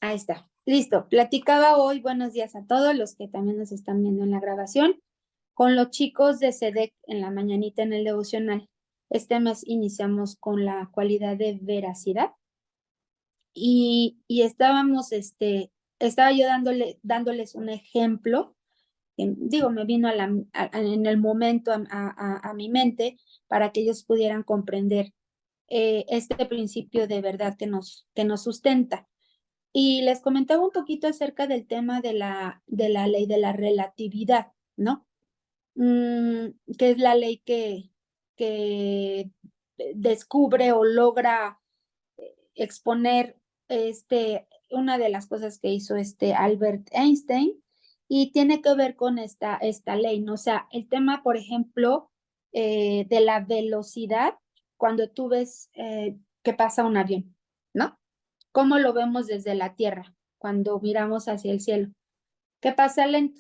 Ahí está. Listo. Platicaba hoy, buenos días a todos los que también nos están viendo en la grabación, con los chicos de SEDEC en la mañanita en el devocional. Este mes iniciamos con la cualidad de veracidad y estábamos, estaba yo dándoles un ejemplo, digo, me vino en el momento a mi mente para que ellos pudieran comprender este principio de verdad que nos sustenta. Y les comentaba un poquito acerca del tema de la ley de la relatividad, ¿no? Que es la ley que descubre o logra exponer una de las cosas que hizo Albert Einstein y tiene que ver con esta ley, ¿no? O sea, el tema, por ejemplo, de la velocidad, cuando tú ves que pasa un avión, ¿no? ¿Cómo lo vemos desde la Tierra cuando miramos hacia el cielo? ¿Qué pasa lento?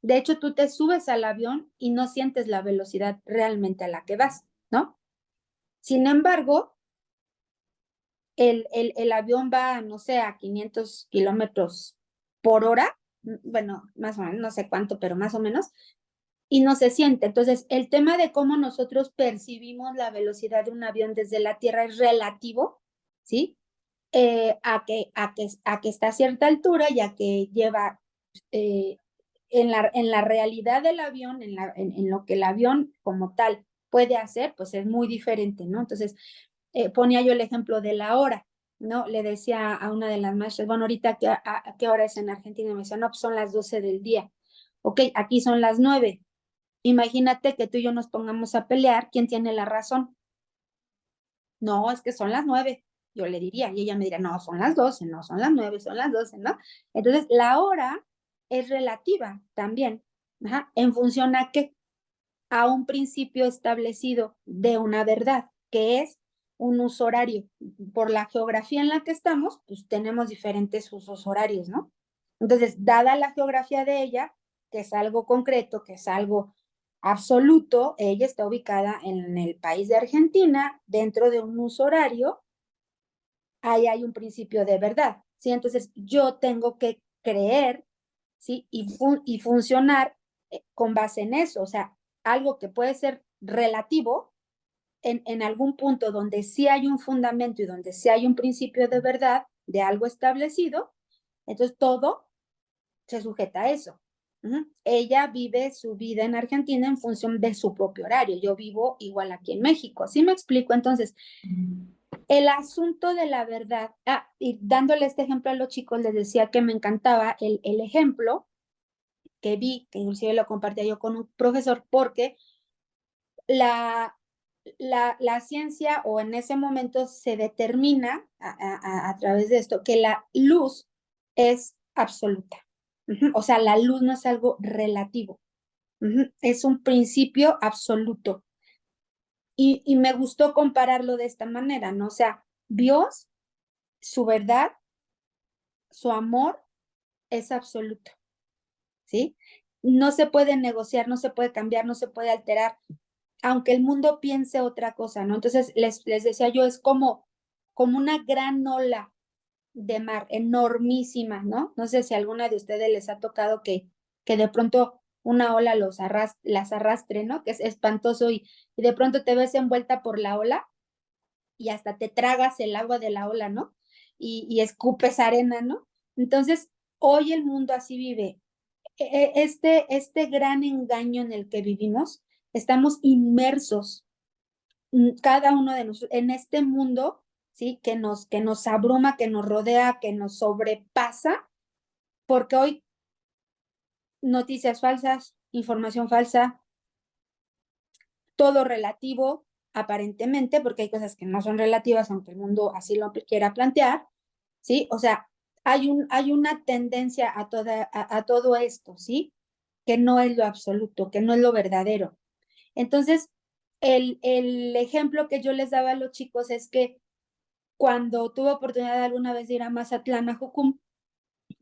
De hecho, tú te subes al avión y no sientes la velocidad realmente a la que vas, ¿no? Sin embargo, el avión va, no sé, a 500 kilómetros por hora, bueno, más o menos, no sé cuánto, pero más o menos, y no se siente. Entonces, el tema de cómo nosotros percibimos la velocidad de un avión desde la Tierra es relativo, ¿sí? A que está a cierta altura y a que lleva eh, en la realidad del avión, en lo que el avión como tal puede hacer, pues es muy diferente, ¿no? Entonces, ponía yo el ejemplo de la hora, ¿no? Le decía a una de las maestras, bueno, ahorita, ¿a qué hora es en Argentina? Y me decía, no, pues son las 12 del día. Ok, aquí son las 9. Imagínate que tú y yo nos pongamos a pelear, ¿quién tiene la razón? No, es que son las 9, yo le diría, y ella me diría, no, son las 12, no, son las 9, son las 12, ¿no? Entonces, la hora es relativa también, ajá, en función a qué, a un principio establecido de una verdad, que es un uso horario. Por la geografía en la que estamos, pues tenemos diferentes usos horarios, ¿no? Entonces, dada la geografía de ella, que es algo concreto, que es algo absoluto, ella está ubicada en el país de Argentina, dentro de un uso horario, ahí hay un principio de verdad, ¿sí? Entonces, yo tengo que creer, ¿sí? Y funcionar con base en eso, o sea, algo que puede ser relativo en algún punto donde sí hay un fundamento y donde sí hay un principio de verdad de algo establecido, entonces todo se sujeta a eso. Ella vive su vida en Argentina en función de su propio horario. Yo vivo igual aquí en México. ¿Sí me explico? Entonces, el asunto de la verdad, y dándole este ejemplo a los chicos, les decía que me encantaba el ejemplo que vi, que inclusive lo compartía yo con un profesor, porque la, la ciencia o en ese momento se determina a través de esto que la luz es absoluta. O sea, la luz no es algo relativo. Es un principio absoluto. Y me gustó compararlo de esta manera, ¿no? O sea, Dios, su verdad, su amor es absoluto, ¿sí? No se puede negociar, no se puede cambiar, no se puede alterar, aunque el mundo piense otra cosa, ¿no? Entonces, les decía yo, es como una gran ola de mar, enormísima, ¿no? No sé si a alguna de ustedes les ha tocado que de pronto una ola las arrastre, ¿no? Que es espantoso y de pronto te ves envuelta por la ola y hasta te tragas el agua de la ola, ¿no? Y escupes arena, ¿no? Entonces, hoy el mundo así vive. Este gran engaño en el que vivimos, estamos inmersos, cada uno de nosotros, en este mundo, ¿sí? Que nos abruma, que nos rodea, que nos sobrepasa, porque hoy noticias falsas, información falsa, todo relativo, aparentemente, porque hay cosas que no son relativas, aunque el mundo así lo quiera plantear, ¿sí? O sea, hay una tendencia a todo esto, ¿sí? Que no es lo absoluto, que no es lo verdadero. Entonces, el ejemplo que yo les daba a los chicos es que cuando tuve oportunidad alguna vez de ir a Mazatlán, a Jucum,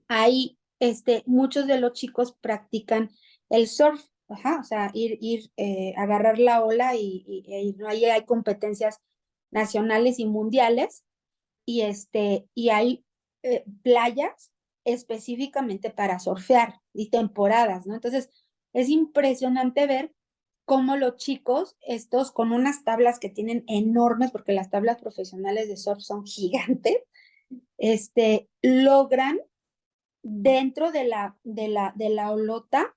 ahí muchos de los chicos practican el surf, ajá, o sea, agarrar la ola y ir, ¿no? Ahí hay competencias nacionales y mundiales. y hay playas específicamente para surfear y temporadas, ¿no? Entonces, es impresionante ver cómo los chicos, estos con unas tablas que tienen enormes, porque las tablas profesionales de surf son gigantes, logran dentro de la olota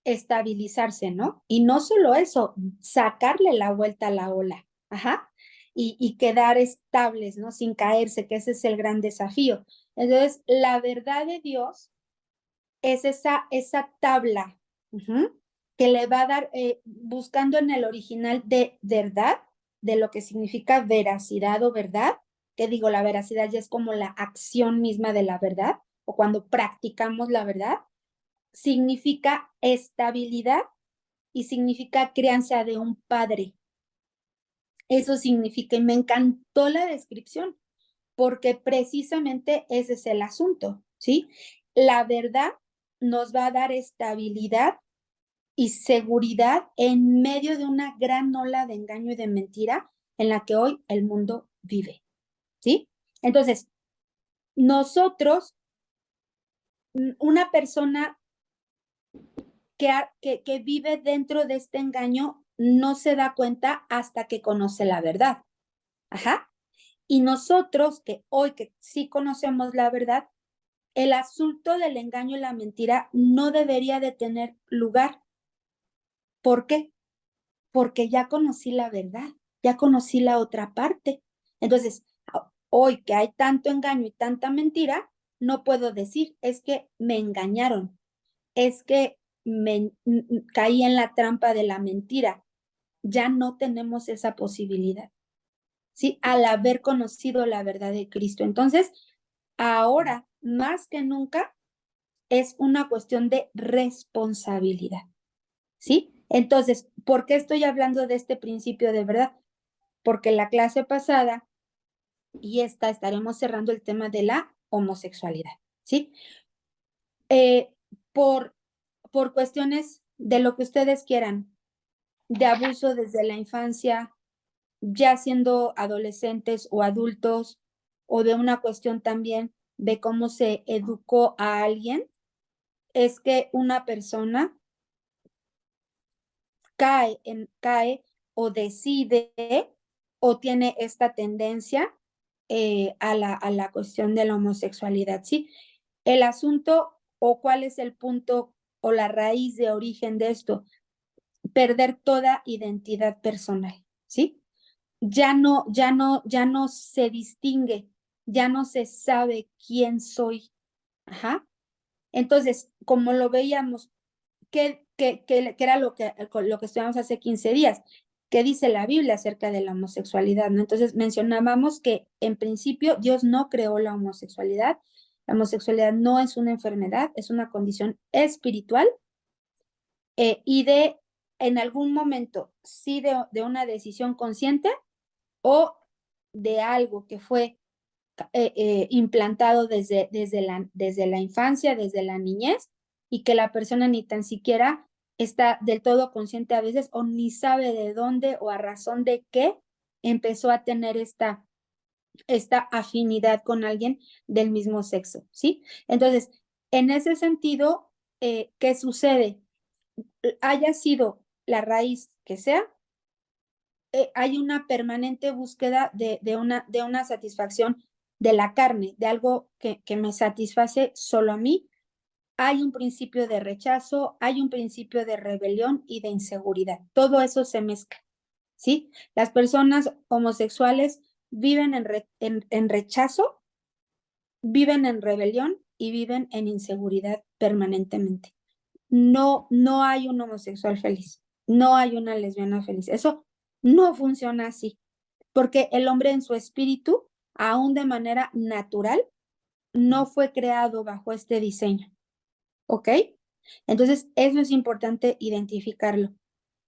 estabilizarse, ¿no? Y no solo eso, sacarle la vuelta a la ola, ajá, y quedar estables, ¿no? Sin caerse, que ese es el gran desafío. Entonces, la verdad de Dios es esa tabla, ujú, que le va a dar, buscando en el original de verdad, de lo que significa veracidad o verdad, que digo, la veracidad ya es como la acción misma de la verdad, o cuando practicamos la verdad, significa estabilidad y significa crianza de un padre. Eso significa, y me encantó la descripción, porque precisamente ese es el asunto, ¿sí? La verdad nos va a dar estabilidad y seguridad en medio de una gran ola de engaño y de mentira en la que hoy el mundo vive, ¿sí? Entonces, nosotros, una persona que vive dentro de este engaño no se da cuenta hasta que conoce la verdad. Ajá. Y nosotros, que hoy que sí conocemos la verdad, el asunto del engaño y la mentira no debería de tener lugar. ¿Por qué? Porque ya conocí la verdad, ya conocí la otra parte. Entonces, hoy que hay tanto engaño y tanta mentira, no puedo decir, es que me engañaron, es que caí en la trampa de la mentira. Ya no tenemos esa posibilidad, ¿sí? Al haber conocido la verdad de Cristo. Entonces, ahora, más que nunca, es una cuestión de responsabilidad, ¿sí? Entonces, ¿por qué estoy hablando de este principio de verdad? Porque la clase pasada y esta estaremos cerrando el tema de la homosexualidad, ¿sí? Eh, por, por cuestiones de lo que ustedes quieran, de abuso desde la infancia, ya siendo adolescentes o adultos, o de una cuestión también de cómo se educó a alguien, es que una persona cae o decide o tiene esta tendencia a la cuestión de la homosexualidad, ¿sí? El asunto o cuál es el punto o la raíz de origen de esto, perder toda identidad personal, ¿sí? Ya no se distingue, ya no se sabe quién soy. Ajá. Entonces, como lo veíamos, que era lo que estudiamos hace 15 días, ¿qué dice la Biblia acerca de la homosexualidad? ¿No? Entonces, mencionábamos que en principio Dios no creó la homosexualidad. La homosexualidad no es una enfermedad, es una condición espiritual y en algún momento, sí, de una decisión consciente o de algo que fue implantado desde la infancia, desde la niñez, y que la persona ni tan siquiera está del todo consciente a veces o ni sabe de dónde o a razón de qué empezó a tener esta afinidad con alguien del mismo sexo, ¿sí? Entonces, en ese sentido, ¿qué sucede? Haya sido la raíz que sea, hay una permanente búsqueda de una satisfacción de la carne, de algo que me satisface solo a mí. Hay un principio de rechazo, hay un principio de rebelión y de inseguridad. Todo eso se mezcla, ¿sí? Las personas homosexuales viven en rechazo, viven en rebelión y viven en inseguridad permanentemente. No hay un homosexual feliz, no hay una lesbiana feliz. Eso no funciona así, porque el hombre en su espíritu, aún de manera natural, no fue creado bajo este diseño, ¿ok? Entonces, eso es importante identificarlo.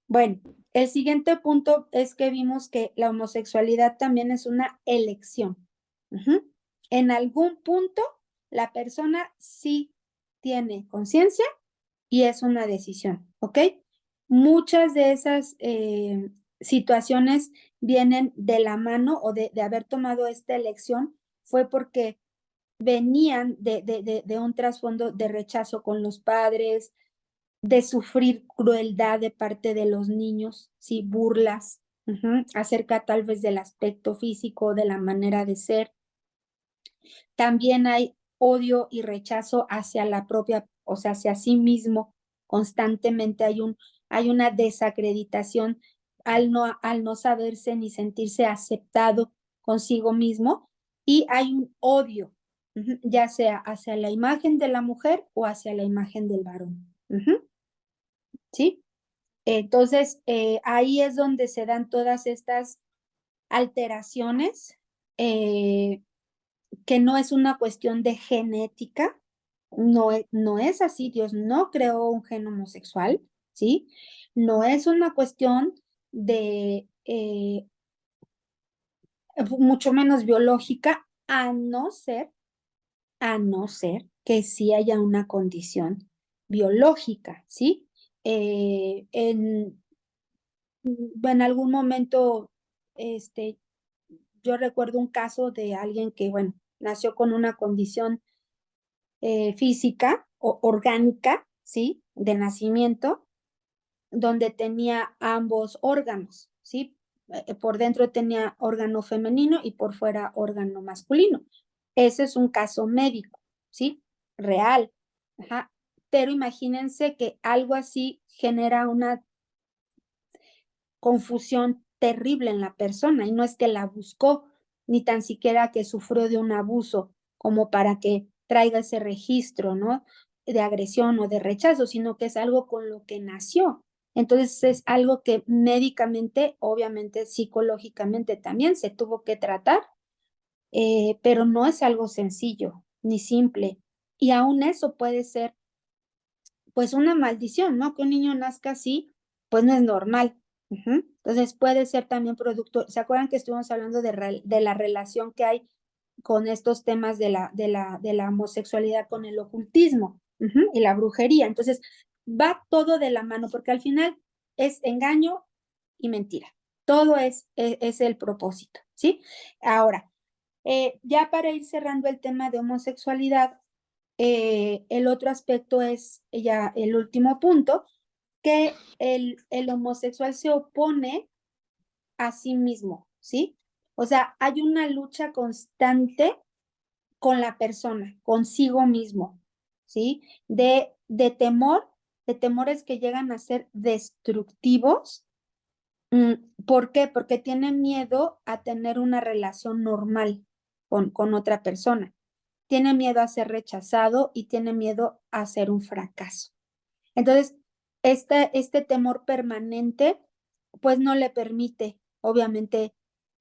Bueno, el siguiente punto es que vimos que la homosexualidad también es una elección. Ujú. En algún punto, la persona sí tiene conciencia y es una decisión, ¿ok? Muchas de esas situaciones vienen de la mano o de haber tomado esta elección fue porque venían de un trasfondo de rechazo con los padres, de sufrir crueldad de parte de los niños, ¿sí? Burlas, acerca tal vez del aspecto físico, de la manera de ser. También hay odio y rechazo hacia la propia, o sea, hacia sí mismo. Constantemente hay una desacreditación al no saberse ni sentirse aceptado consigo mismo, y hay un odio, ya sea hacia la imagen de la mujer o hacia la imagen del varón. ¿Sí? Entonces, ahí es donde se dan todas estas alteraciones, que no es una cuestión de genética, no es así, Dios no creó un gen homosexual, ¿sí? No es una cuestión de, mucho menos biológica, a no ser que sí haya una condición biológica, ¿sí? En algún momento, este, yo recuerdo un caso de alguien que, bueno, nació con una condición física o orgánica, ¿sí? De nacimiento, donde tenía ambos órganos, ¿sí? Por dentro tenía órgano femenino y por fuera órgano masculino. Ese es un caso médico, ¿sí? Real. Ajá. Pero imagínense que algo así genera una confusión terrible en la persona, y no es que la buscó, ni tan siquiera que sufrió de un abuso como para que traiga ese registro, ¿no? De agresión o de rechazo, sino que es algo con lo que nació. Entonces es algo que médicamente, obviamente psicológicamente también se tuvo que tratar, pero no es algo sencillo ni simple. Y aún eso puede ser pues una maldición, ¿no? Que un niño nazca así, pues no es normal. Entonces puede ser también producto, ¿se acuerdan que estuvimos hablando de la relación que hay con estos temas de la homosexualidad con el ocultismo, y la brujería? Entonces va todo de la mano, porque al final es engaño y mentira. Todo es el propósito, ¿sí? Ahora, ya para ir cerrando el tema de homosexualidad, el otro aspecto es ya el último punto, que el homosexual se opone a sí mismo, ¿sí? O sea, hay una lucha constante con la persona, consigo mismo, ¿sí? De temores que llegan a ser destructivos. ¿Por qué? Porque tiene miedo a tener una relación normal con otra persona. Tiene miedo a ser rechazado y tiene miedo a ser un fracaso. Entonces, este temor permanente, pues no le permite, obviamente,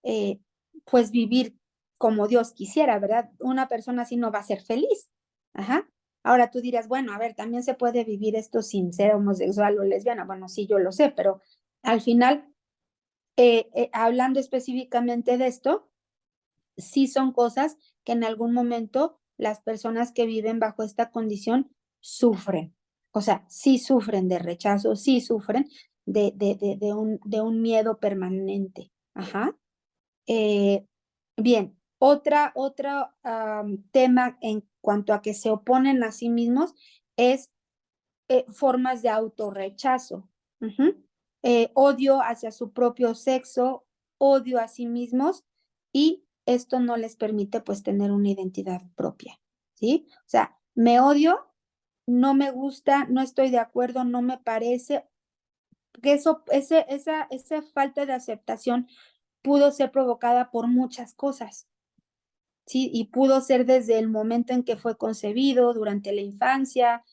eh, pues vivir como Dios quisiera, ¿verdad? Una persona así no va a ser feliz. Ajá. Ahora tú dirás, bueno, a ver, también se puede vivir esto sin ser homosexual o lesbiana. Bueno, sí, yo lo sé, pero al final, hablando específicamente de esto, sí son cosas que en algún momento las personas que viven bajo esta condición sufren. O sea, sí sufren de rechazo, sí sufren de un miedo permanente. Ajá. Eh, Bien, otro tema en cuanto a que se oponen a sí mismos es formas de autorrechazo. Odio hacia su propio sexo, odio a sí mismos, y esto no les permite pues tener una identidad propia, ¿sí? O sea, me odio, no me gusta, no estoy de acuerdo, no me parece, que esa falta de aceptación pudo ser provocada por muchas cosas, ¿sí? Y pudo ser desde el momento en que fue concebido, durante la infancia,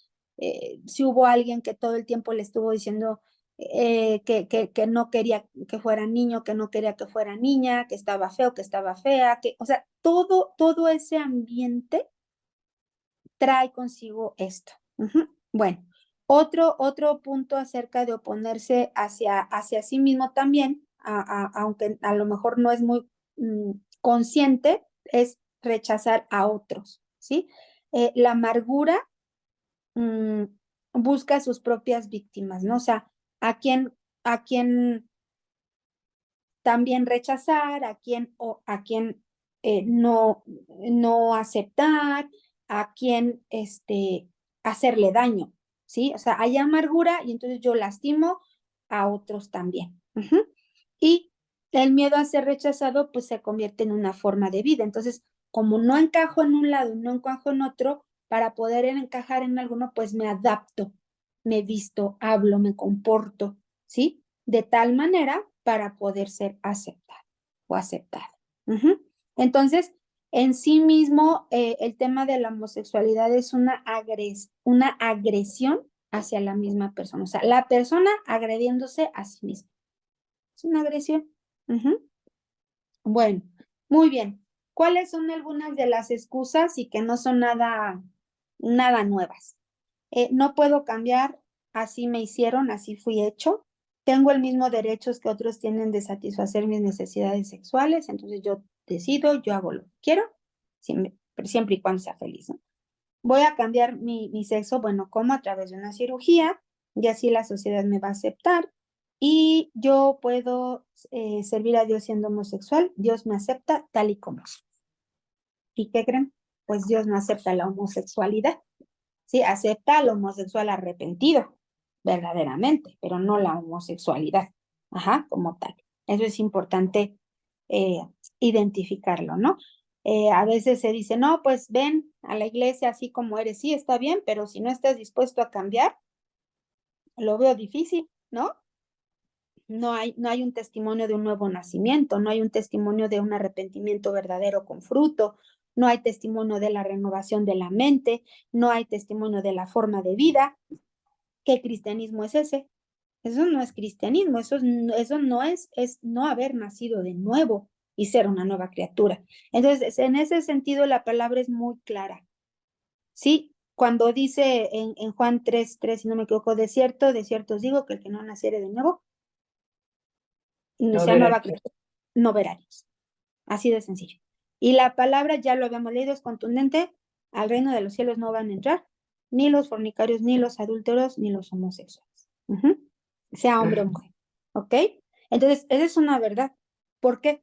si hubo alguien que todo el tiempo le estuvo diciendo que no quería que fuera niño, que no quería que fuera niña, que estaba feo, que estaba fea, o sea, todo ese ambiente trae consigo esto. Bueno, otro punto acerca de oponerse hacia sí mismo también, aunque a lo mejor no es muy consciente, es rechazar a otros, ¿sí? La amargura mm, busca sus propias víctimas, ¿no? O sea, a quién también rechazar, a quién no aceptar, a quién hacerle daño, ¿sí? O sea, hay amargura y entonces yo lastimo a otros también. Ujú. Y el miedo a ser rechazado, pues se convierte en una forma de vida. Entonces, como no encajo en un lado, no encajo en otro, para poder encajar en alguno, pues me adapto, me visto, hablo, me comporto, ¿sí? De tal manera para poder ser aceptado o aceptada. Ujú. Entonces, en sí mismo, el tema de la homosexualidad es una agresión hacia la misma persona. O sea, la persona agrediéndose a sí misma. Es una agresión. Ujú. Bueno, muy bien. ¿Cuáles son algunas de las excusas y que no son nada nuevas? No puedo cambiar, así me hicieron, así fui hecho. Tengo el mismo derechos que otros tienen de satisfacer mis necesidades sexuales, entonces yo decido, yo hago lo que quiero, siempre y cuando sea feliz, ¿no? Voy a cambiar mi sexo, bueno, como a través de una cirugía, y así la sociedad me va a aceptar, y yo puedo servir a Dios siendo homosexual, Dios me acepta tal y como soy. ¿Y qué creen? Pues Dios no acepta la homosexualidad. Sí, acepta al homosexual arrepentido, verdaderamente, pero no la homosexualidad, ajá, como tal. Eso es importante eh, identificarlo, ¿no? A veces se dice, no, pues ven a la iglesia así como eres, sí, está bien, pero si no estás dispuesto a cambiar, lo veo difícil, ¿no? No hay un testimonio de un nuevo nacimiento, no hay un testimonio de un arrepentimiento verdadero con fruto, no hay testimonio de la renovación de la mente, no hay testimonio de la forma de vida. ¿Qué cristianismo es ese? Eso no es cristianismo, eso no es no haber nacido de nuevo y ser una nueva criatura. Entonces, en ese sentido, la palabra es muy clara. Sí, cuando dice en Juan 3:3, si no me equivoco, de cierto os digo que el que no naciere de nuevo, no No sea verás. nueva criatura, no verá a Dios. Así de sencillo. Y la palabra, ya lo habíamos leído, es contundente, al reino de los cielos no van a entrar ni los fornicarios, ni los adúlteros, ni los homosexuales. Ujú. Sea hombre o mujer. ¿Ok? Entonces, esa es una verdad. ¿Por qué?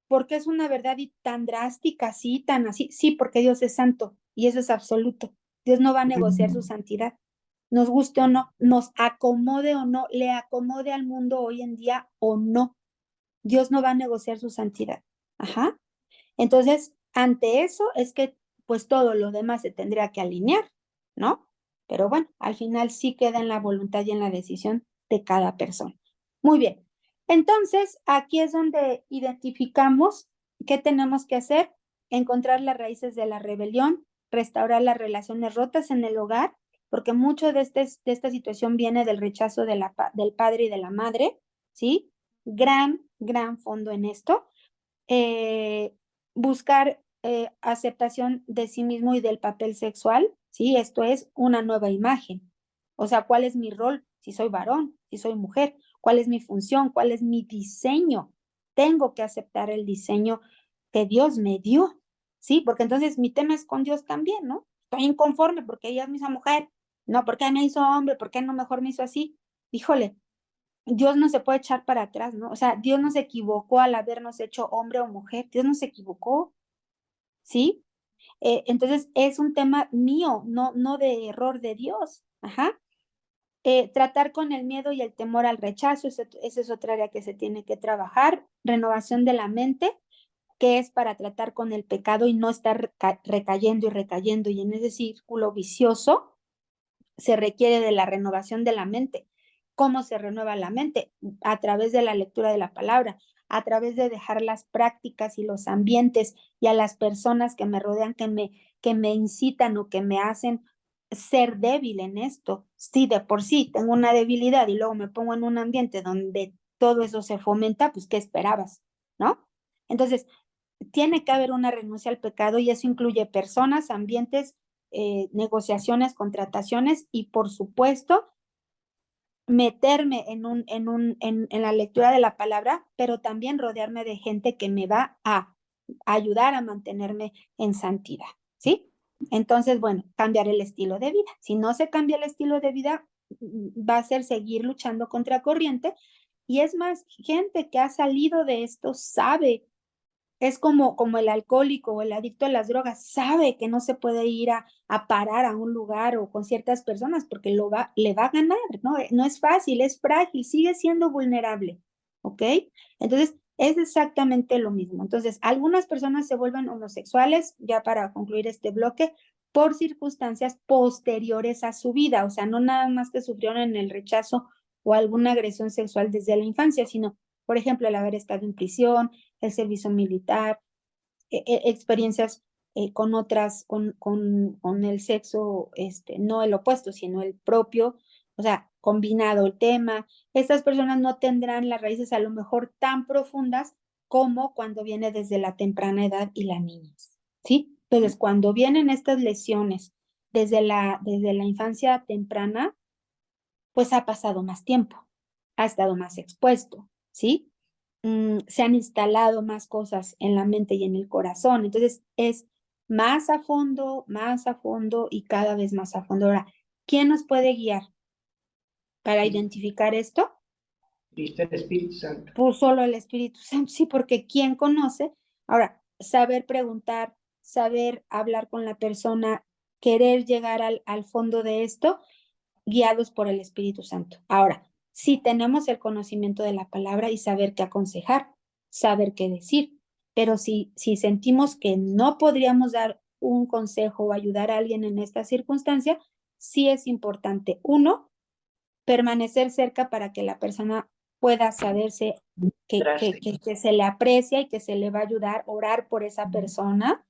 Porque es una verdad y tan drástica, así, tan así. Sí, porque Dios es santo y eso es absoluto. Dios no va a negociar su santidad. Nos guste o no, nos acomode o no, le acomode al mundo hoy en día o no. Dios no va a negociar su santidad. Ajá. Entonces, ante eso es que pues todo lo demás se tendría que alinear, ¿no? Pero bueno, al final sí queda en la voluntad y en la decisión de cada persona. Muy bien. Entonces, aquí es donde identificamos qué tenemos que hacer: encontrar las raíces de la rebelión, restaurar las relaciones rotas en el hogar, porque mucho de esta situación viene del rechazo del padre y de la madre, ¿sí? Gran fondo en esto. eh, Buscar aceptación de sí mismo y del papel sexual, ¿sí? Esto es una nueva imagen. O sea, ¿cuál es mi rol? Si soy varón, si soy mujer, ¿cuál es mi función? ¿Cuál es mi diseño? Tengo que aceptar el diseño que Dios me dio, ¿sí? Porque entonces mi tema es con Dios también, ¿no? Estoy inconforme porque ella me hizo mujer, no, ¿por qué me hizo hombre? ¿Por qué no mejor me hizo así? Híjole, Dios no se puede echar para atrás, ¿no? O sea, Dios no se equivocó al habernos hecho hombre o mujer, Dios no se equivocó, ¿sí? Entonces es un tema mío, no de error de Dios. Ajá. Tratar con el miedo y el temor al rechazo, esa es otra área que se tiene que trabajar. Renovación de la mente, que es para tratar con el pecado y no estar recayendo y recayendo, y en ese círculo vicioso se requiere de la renovación de la mente. ¿Cómo se renueva la mente? A través de la lectura de la palabra, a través de dejar las prácticas y los ambientes y a las personas que me rodean, que me incitan o que me hacen ser débil en esto. Si de por sí tengo una debilidad y luego me pongo en un ambiente donde todo eso se fomenta, pues ¿qué esperabas? ¿No? Entonces, tiene que haber una renuncia al pecado y eso incluye personas, ambientes, negociaciones, contrataciones y, por supuesto, meterme en la lectura de la palabra, pero también rodearme de gente que me va a ayudar a mantenerme en santidad, ¿sí? Entonces, bueno, cambiar el estilo de vida. Si no se cambia el estilo de vida, va a ser seguir luchando contra corriente. Y es más, gente que ha salido de esto sabe Es como el alcohólico o el adicto a las drogas, sabe que no se puede ir a parar a un lugar o con ciertas personas porque le va a ganar, ¿no? No es fácil, es frágil, sigue siendo vulnerable, ¿ok? Entonces, es exactamente lo mismo. Entonces, algunas personas se vuelven homosexuales, ya para concluir este bloque, por circunstancias posteriores a su vida, o sea, no nada más que sufrieron en el rechazo o alguna agresión sexual desde la infancia, sino, por ejemplo, el haber estado en prisión, el servicio militar, experiencias con otras, con el sexo, no el opuesto, sino el propio, o sea, combinado el tema. Estas personas no tendrán las raíces a lo mejor tan profundas como cuando viene desde la temprana edad y la niñez, ¿sí? Entonces, cuando vienen estas lesiones desde la infancia temprana, pues ha pasado más tiempo, ha estado más expuesto, ¿sí? Se han instalado más cosas en la mente y en el corazón. Entonces es más a fondo y cada vez más a fondo. Ahora, ¿quién nos puede guiar para identificar esto? Viste el Espíritu Santo. Pues solo el Espíritu Santo, sí, porque ¿quién conoce? Ahora, saber preguntar, saber hablar con la persona, querer llegar al fondo de esto, guiados por el Espíritu Santo. Ahora, si tenemos el conocimiento de la palabra y saber qué aconsejar, saber qué decir, pero si sentimos que no podríamos dar un consejo o ayudar a alguien en esta circunstancia, sí es importante, uno, permanecer cerca para que la persona pueda saberse que se le aprecia y que se le va a ayudar, orar por esa persona,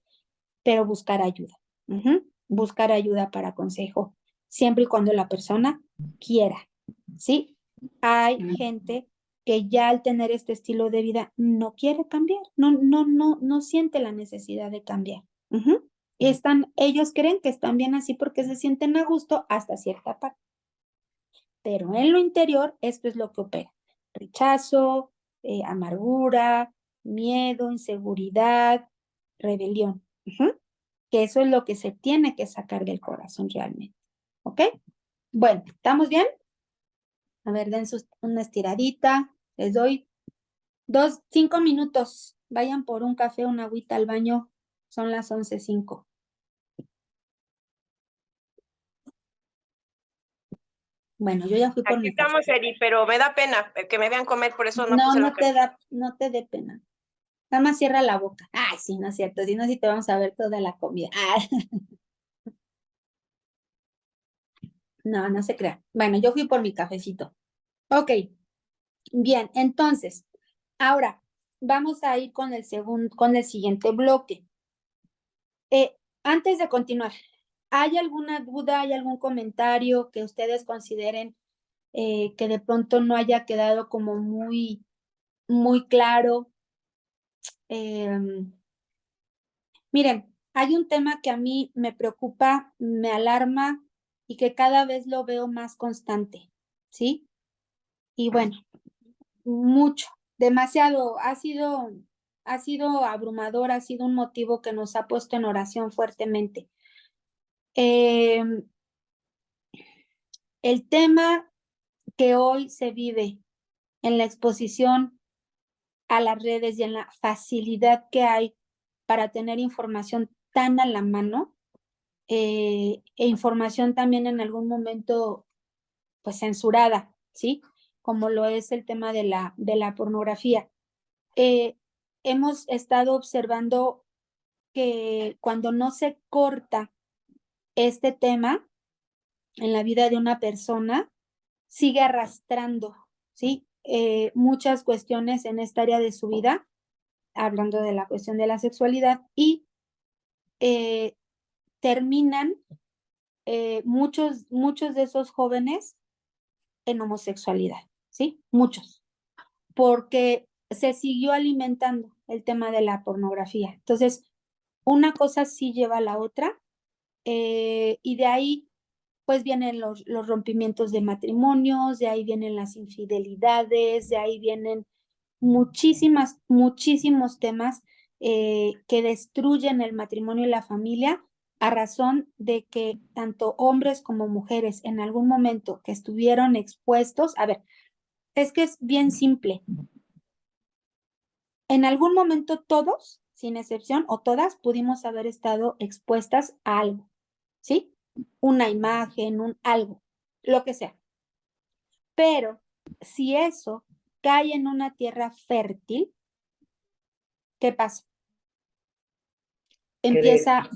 pero buscar ayuda. Buscar ayuda para consejo, siempre y cuando la persona quiera, ¿sí? Hay gente que ya al tener este estilo de vida no quiere cambiar, no siente la necesidad de cambiar. Y ellos creen que están bien así porque se sienten a gusto hasta cierta parte. Pero en lo interior, esto es lo que opera. Rechazo, amargura, miedo, inseguridad, rebelión. Que eso es lo que se tiene que sacar del corazón realmente. ¿Ok? Bueno, ¿estamos bien? A ver, den una estiradita. Les doy 5 minutos. Vayan por un café, una agüita al baño. Son las 11:05. Bueno, yo ya fui por Aquí mi café. estamos, Eri, pero me da pena que me vean comer, por eso no No, puse la no te dé pena. Nada más cierra la boca. Ay, sí, no es cierto. Si no, sí te vamos a ver toda la comida. No, no se crea. Bueno, yo fui por mi cafecito. Ok, bien, entonces, ahora vamos a ir con con el siguiente bloque. Antes de continuar, ¿hay alguna duda, hay algún comentario que ustedes consideren que de pronto no haya quedado como muy claro? Miren, hay un tema que a mí me preocupa, me alarma y que cada vez lo veo más constante, ¿sí? Y bueno, mucho, demasiado, ha sido abrumador, ha sido un motivo que nos ha puesto en oración fuertemente. El tema que hoy se vive en la exposición a las redes y en la facilidad que hay para tener información tan a la mano, e información también en algún momento pues censurada, ¿sí? Como lo es el tema de la pornografía. Hemos estado observando que cuando no se corta este tema en la vida de una persona, sigue arrastrando, ¿sí? Muchas cuestiones en esta área de su vida, hablando de la cuestión de la sexualidad, y terminan muchos de esos jóvenes en homosexualidad, ¿sí? Muchos, porque se siguió alimentando el tema de la pornografía. Entonces, una cosa sí lleva a la otra, y de ahí pues vienen los rompimientos de matrimonios, de ahí vienen las infidelidades, de ahí vienen muchísimos temas que destruyen el matrimonio y la familia a razón de que tanto hombres como mujeres en algún momento que estuvieron expuestos, a ver, es que es bien simple. En algún momento todos sin excepción, o todas, pudimos haber estado expuestas a algo, ¿sí? Una imagen, un algo, lo que sea. Pero si eso cae en una tierra fértil, ¿qué pasa? Empieza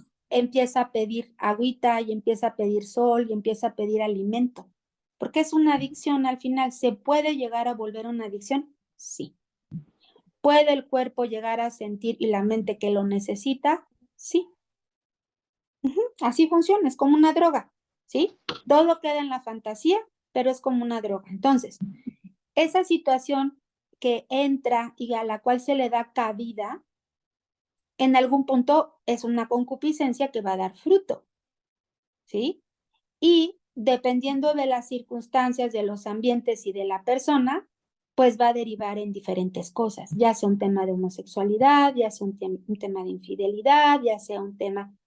a pedir agüita y empieza a pedir sol y empieza a pedir alimento. Porque es una adicción al final. ¿Se puede llegar a volver una adicción? Sí. ¿Puede el cuerpo llegar a sentir y la mente que lo necesita? Sí. Así funciona, es como una droga, ¿sí? Todo queda en la fantasía, pero es como una droga. Entonces, esa situación que entra y a la cual se le da cabida, en algún punto es una concupiscencia que va a dar fruto, ¿sí? Y dependiendo de las circunstancias, de los ambientes y de la persona, pues va a derivar en diferentes cosas, ya sea un tema de homosexualidad, ya sea un tema de infidelidad, ya sea un tema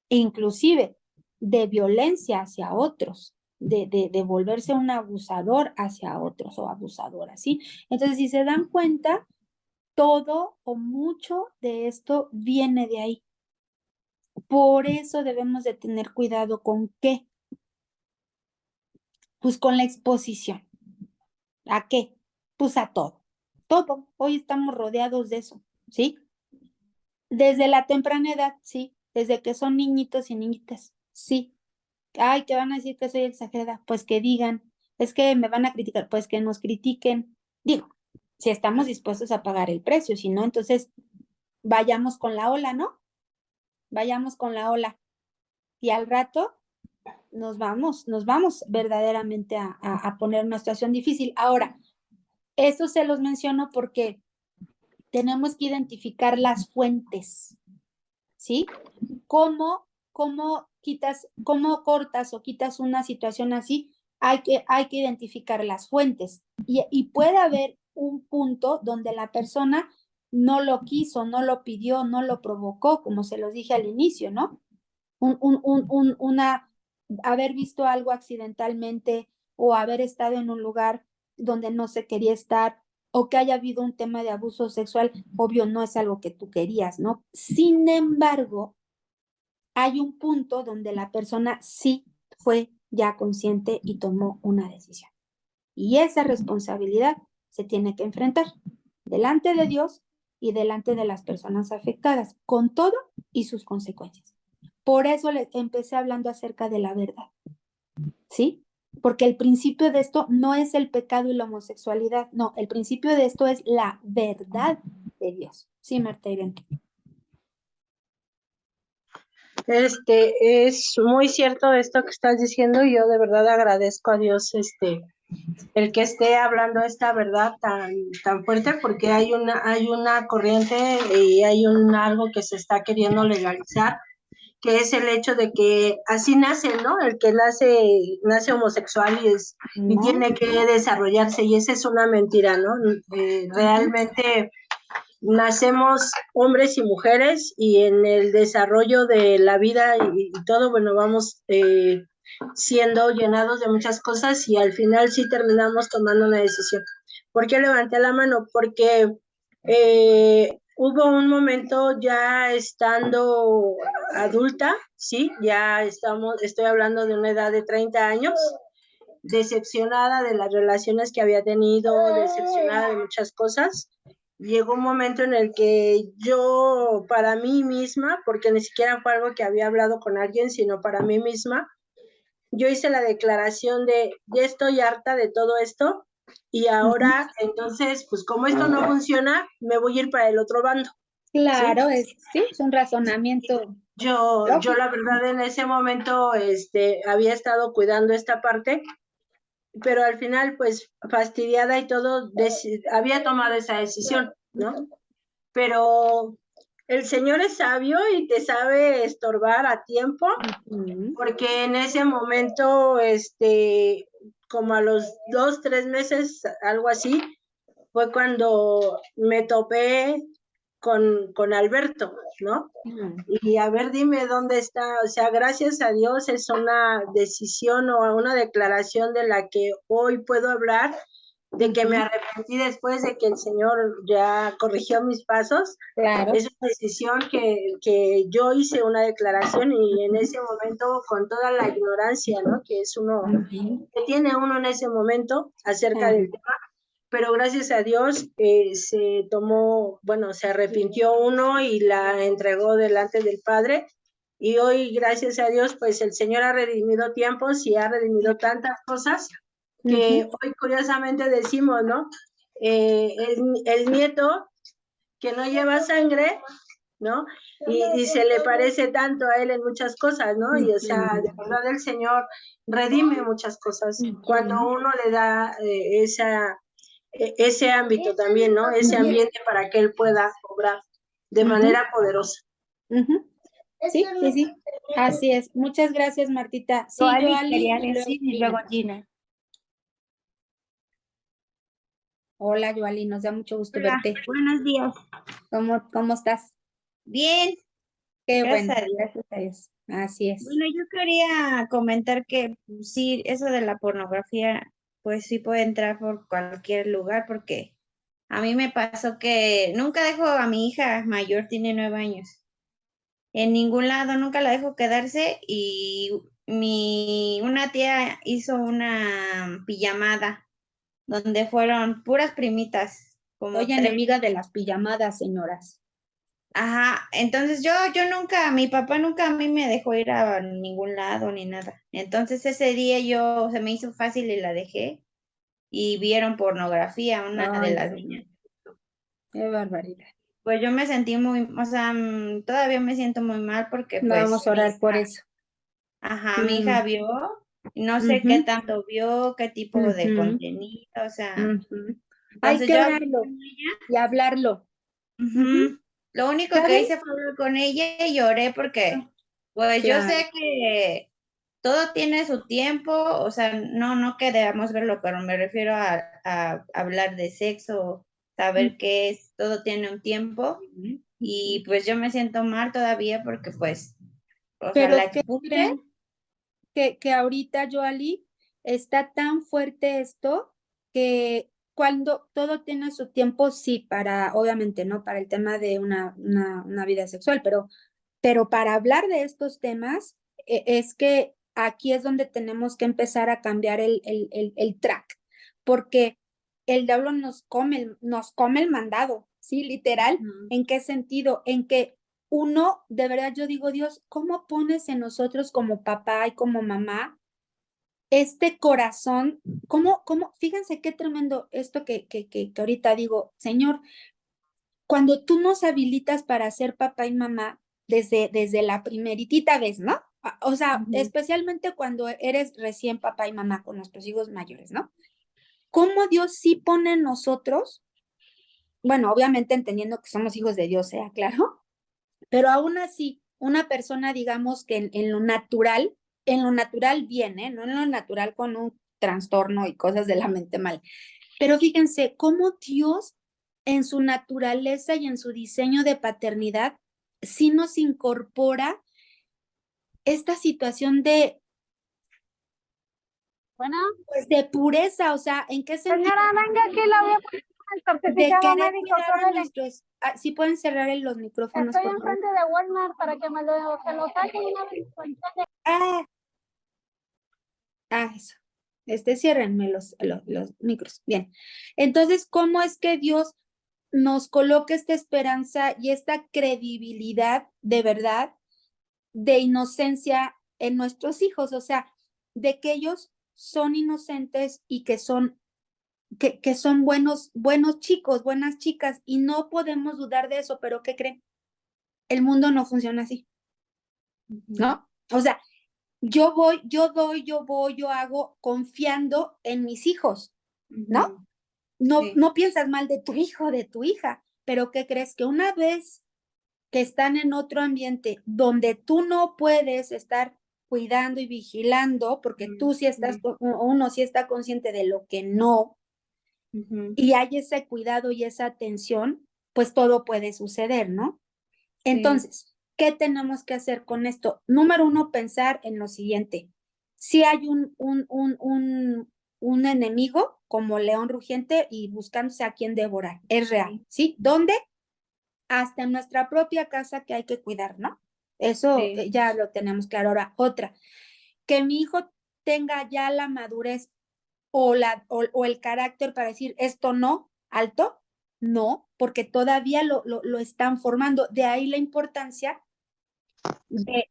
inclusive de violencia hacia otros, de volverse un abusador hacia otros o abusadora, ¿sí? Entonces, si se dan cuenta, todo o mucho de esto viene de ahí. Por eso debemos de tener cuidado con qué. Pues con la exposición. ¿A qué? Pues a todo. Todo. Hoy estamos rodeados de eso, ¿sí? Desde la temprana edad, sí. Desde que son niñitos y niñitas, sí. Ay, que van a decir que soy exagerada. Pues que digan. Es que me van a criticar. Pues que nos critiquen. Digo, si estamos dispuestos a pagar el precio. Si no, entonces vayamos con la ola, ¿no? Vayamos con la ola. Y al rato nos vamos verdaderamente a poner una situación difícil. Ahora, esto se los menciono porque tenemos que identificar las fuentes, ¿sí? ¿Cómo cortas o quitas una situación así? Hay que identificar las fuentes. Y puede haber un punto donde la persona no lo quiso, no lo pidió, no lo provocó, como se los dije al inicio, ¿no? Haber visto algo accidentalmente o haber estado en un lugar donde no se quería estar o que haya habido un tema de abuso sexual, obvio no es algo que tú querías, ¿no? Sin embargo, hay un punto donde la persona sí fue ya consciente y tomó una decisión. Y esa responsabilidad se tiene que enfrentar delante de Dios y delante de las personas afectadas, con todo y sus consecuencias. Por eso le empecé hablando acerca de la verdad, ¿sí? Porque el principio de esto no es el pecado y la homosexualidad, no, el principio de esto es la verdad de Dios. Sí, Marta Irene. Es muy cierto esto que estás diciendo y yo de verdad agradezco a Dios el que esté hablando esta verdad tan fuerte porque hay una corriente y hay algo que se está queriendo legalizar, que es el hecho de que así nace, ¿no? El que nace homosexual y tiene que desarrollarse, y esa es una mentira, ¿no? Realmente nacemos hombres y mujeres y en el desarrollo de la vida y todo, bueno, vamos siendo llenados de muchas cosas y al final sí terminamos tomando una decisión. ¿Por qué levanté la mano? Porque hubo un momento ya estando adulta, sí, estoy hablando de una edad de 30 años, decepcionada de las relaciones que había tenido, decepcionada de muchas cosas. Llegó un momento en el que yo, para mí misma, porque ni siquiera fue algo que había hablado con alguien, sino para mí misma, yo hice la declaración de, ya estoy harta de todo esto, y ahora, entonces, pues como esto no funciona, me voy a ir para el otro bando. Claro, ¿sí? Es un razonamiento. Yo la verdad en ese momento había estado cuidando esta parte, pero al final, pues, fastidiada y todo, había tomado esa decisión, ¿no? Pero el Señor es sabio y te sabe estorbar a tiempo, porque en ese momento, como a los 2, 3 meses, algo así, fue cuando me topé con Alberto, ¿no? Y a ver, dime dónde está, o sea, gracias a Dios es una decisión o una declaración de la que hoy puedo hablar de que me arrepentí después de que el Señor ya corrigió mis pasos. Claro. Es una decisión que yo hice una declaración y en ese momento, con toda la ignorancia, ¿no? Que es uno, que tiene uno en ese momento acerca del tema, pero gracias a Dios se tomó, bueno, se arrepintió uno y la entregó delante del Padre. Y hoy, gracias a Dios, pues el Señor ha redimido tiempos y ha redimido tantas cosas que hoy curiosamente decimos, ¿no? El nieto que no lleva sangre, ¿no? Y se le parece tanto a él en muchas cosas, ¿no? Y o sea, de verdad el Señor redime muchas cosas cuando uno le da ese ámbito también, ¿no? Ese ambiente para que él pueda obrar de manera poderosa. Sí, sí, sí, así es. Muchas gracias, Martita. Sí, Joali Joali, quería y luego decir y luego Gina. Hola, Joali, nos da mucho gusto Hola, verte. buenos días. ¿Cómo estás? Bien, Qué gracias bueno, a Dios. gracias a Dios. Así es. Bueno, yo quería comentar que sí, eso de la pornografía, pues sí puede entrar por cualquier lugar, porque a mí me pasó que nunca dejo a mi hija mayor, tiene 9 años, en ningún lado, nunca la dejo quedarse y una tía hizo una pijamada donde fueron puras primitas, como Soy 3. enemiga de las pijamadas, señoras. Ajá, entonces yo nunca, mi papá nunca a mí me dejó ir a ningún lado ni nada. Entonces ese día se me hizo fácil y la dejé y vieron pornografía, una de Ay, las Dios mío, niñas. qué barbaridad. Pues yo me sentí muy, o sea, todavía me siento muy mal porque pues Vamos a orar por eso. ajá, mi hija vio, no sé qué tanto vio, qué tipo de contenido, o sea, Hay entonces que yo hablé orarlo con ella. y hablarlo. Lo único que ¿Saben? hice fue hablar con ella y lloré porque, pues yo Claro. sé que todo tiene su tiempo, o sea, no que debamos verlo, pero me refiero a hablar de sexo, saber qué es, todo tiene un tiempo y pues yo me siento mal todavía porque pues, o sea, la Pero ¿qué expuse. creen? Que ahorita, Joali, está tan fuerte esto que cuando todo tiene su tiempo, sí, obviamente, ¿no? Para el tema de una vida sexual, pero para hablar de estos temas, es que aquí es donde tenemos que empezar a cambiar el track, porque el diablo nos come el mandado, ¿sí? Literal. ¿En qué sentido? En que uno, de verdad, yo digo, Dios, ¿cómo pones en nosotros como papá y como mamá este corazón? Fíjense qué tremendo esto que ahorita digo, Señor, cuando tú nos habilitas para ser papá y mamá desde la primeritita vez, ¿no? O sea, especialmente cuando eres recién papá y mamá con nuestros hijos mayores, ¿no? ¿Cómo Dios sí pone en nosotros? Bueno, obviamente entendiendo que somos hijos de Dios, sea claro, pero aún así, una persona, digamos que en lo natural viene, no en lo natural con un trastorno y cosas de la mente mal. Pero fíjense cómo Dios en su naturaleza y en su diseño de paternidad sí nos incorpora esta situación pues de pureza, o sea, ¿en qué sentido? Señora, venga aquí, la voy a poner el De certificado querer médico, cuidar a córrele. nuestros, sí pueden cerrar los micrófonos, Estoy por favor. enfrente de Walmart para que se lo saquen una vez. Eso. Ciérrenme los micros. Bien. Entonces, ¿cómo es que Dios nos coloca esta esperanza y esta credibilidad de verdad, de inocencia en nuestros hijos? O sea, de que ellos son inocentes y que son buenos chicos, buenas chicas, y no podemos dudar de eso, pero ¿qué creen? El mundo no funciona así, ¿no? O sea, yo hago confiando en mis hijos, ¿no? No piensas mal de tu hijo, de tu hija, pero ¿qué crees? Que una vez que están en otro ambiente donde tú no puedes estar cuidando y vigilando, porque tú sí estás, uno sí está consciente de lo que no, y hay ese cuidado y esa atención, pues todo puede suceder, ¿no? Entonces, ¿qué tenemos que hacer con esto? Número uno, pensar en lo siguiente. Si hay un enemigo como león rugiente y buscándose a quien devorar. Es real, ¿sí? ¿Dónde? Hasta en nuestra propia casa que hay que cuidar, ¿no? Eso Sí. ya lo tenemos claro. Ahora, otra, que mi hijo tenga ya la madurez o el carácter para decir esto no, alto, no, porque todavía lo están formando. De ahí la importancia de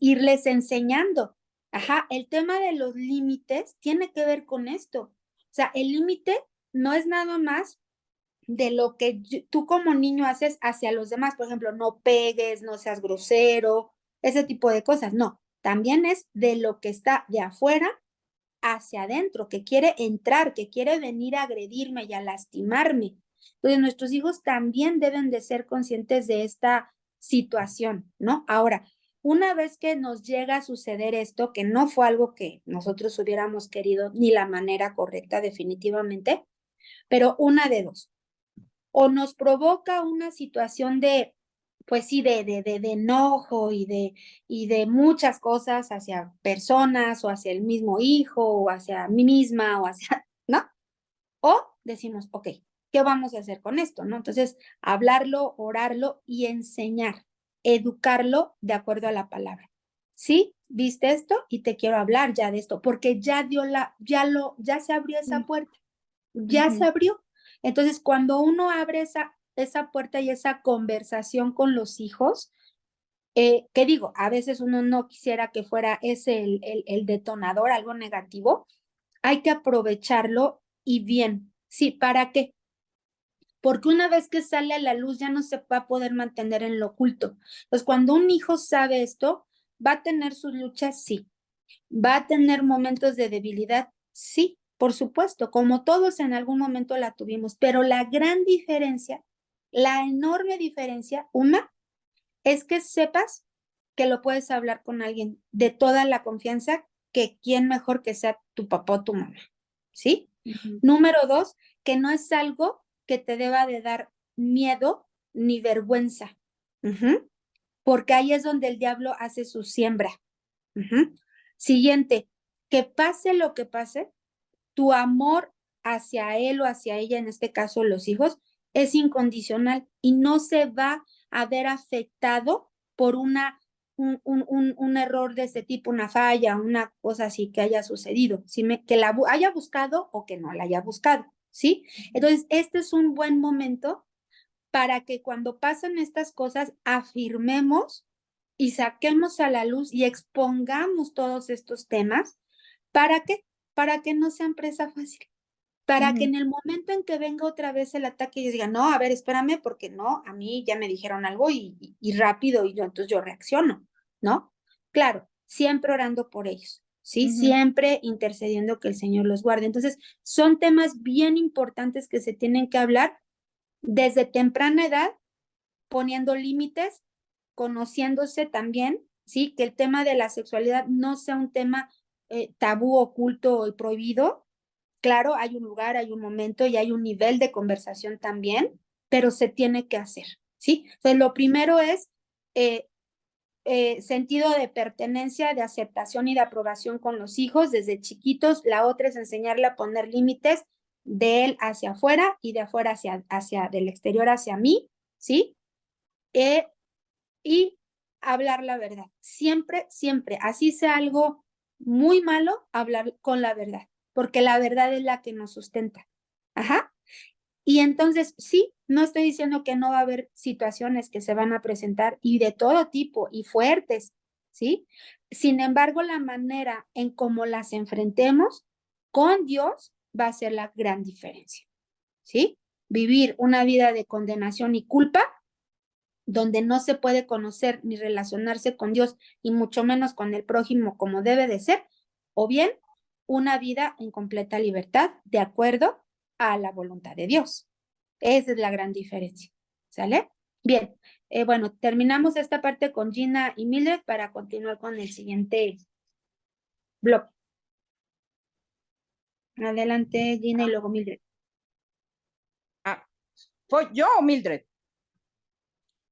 irles enseñando. Ajá, el tema de los límites tiene que ver con esto. O sea, el límite no es nada más de lo que tú como niño haces hacia los demás. Por ejemplo, no pegues, no seas grosero, ese tipo de cosas. No, también es de lo que está de afuera hacia adentro, que quiere entrar, que quiere venir a agredirme y a lastimarme. Entonces, nuestros hijos también deben de ser conscientes de esta situación, ¿no? Ahora, una vez que nos llega a suceder esto, que no fue algo que nosotros hubiéramos querido, ni la manera correcta definitivamente, pero una de dos, o nos provoca una situación de, pues sí, de enojo y de muchas cosas hacia personas o hacia el mismo hijo o hacia mí misma o hacia, ¿no? O decimos, ok, ¿qué vamos a hacer con esto? ¿No? Entonces, hablarlo, orarlo y enseñar, educarlo de acuerdo a la palabra. ¿Sí? ¿Viste esto? Y te quiero hablar ya de esto, porque ya ya se abrió esa puerta, ya se abrió. Entonces, cuando uno abre esa puerta y esa conversación con los hijos, ¿qué digo? A veces uno no quisiera que fuera ese el detonador, algo negativo. Hay que aprovecharlo y bien. Sí, ¿para qué? Porque una vez que sale a la luz ya no se va a poder mantener en lo oculto. Pues cuando un hijo sabe esto, va a tener sus luchas, sí. ¿Va a tener momentos de debilidad? Sí, por supuesto, como todos en algún momento la tuvimos, pero la gran diferencia, la enorme diferencia, una, es que sepas que lo puedes hablar con alguien de toda la confianza, que quién mejor que sea tu papá o tu mamá, ¿sí? Número dos, que no es algo que te deba de dar miedo ni vergüenza, porque ahí es donde el diablo hace su siembra. Siguiente, que pase lo que pase, tu amor hacia él o hacia ella, en este caso los hijos, es incondicional y no se va a ver afectado por un error de este tipo, una falla, una cosa así que haya sucedido, que la haya buscado o que no la haya buscado, ¿sí? Entonces, este es un buen momento para que cuando pasen estas cosas afirmemos y saquemos a la luz y expongamos todos estos temas. ¿Para qué? Para que no sean presa fácil. Para que en el momento en que venga otra vez el ataque, ellos digan, no, a ver, espérame, porque no, a mí ya me dijeron algo y rápido, y entonces yo reacciono, ¿no? Claro, siempre orando por ellos, ¿sí? Siempre intercediendo que el Señor los guarde. Entonces, son temas bien importantes que se tienen que hablar desde temprana edad, poniendo límites, conociéndose también, ¿sí? Que el tema de la sexualidad no sea un tema tabú, oculto y prohibido. Claro, hay un lugar, hay un momento y hay un nivel de conversación también, pero se tiene que hacer, ¿sí? Entonces, lo primero es sentido de pertenencia, de aceptación y de aprobación con los hijos desde chiquitos. La otra es enseñarle a poner límites de él hacia afuera y de afuera del exterior hacia mí, ¿sí? Y hablar la verdad. Siempre, siempre, así sea algo muy malo, hablar con la verdad, porque la verdad es la que nos sustenta. Ajá. Y entonces, sí, no estoy diciendo que no va a haber situaciones que se van a presentar y de todo tipo y fuertes, ¿sí? Sin embargo, la manera en cómo las enfrentemos con Dios va a ser la gran diferencia, ¿sí? Vivir una vida de condenación y culpa donde no se puede conocer ni relacionarse con Dios y mucho menos con el prójimo como debe de ser, o bien una vida en completa libertad de acuerdo a la voluntad de Dios. Esa es la gran diferencia. ¿Sale? Bien, bueno, terminamos esta parte con Gina y Mildred para continuar con el siguiente bloque. Adelante, Gina, y luego Mildred. ¿Fue yo o Mildred?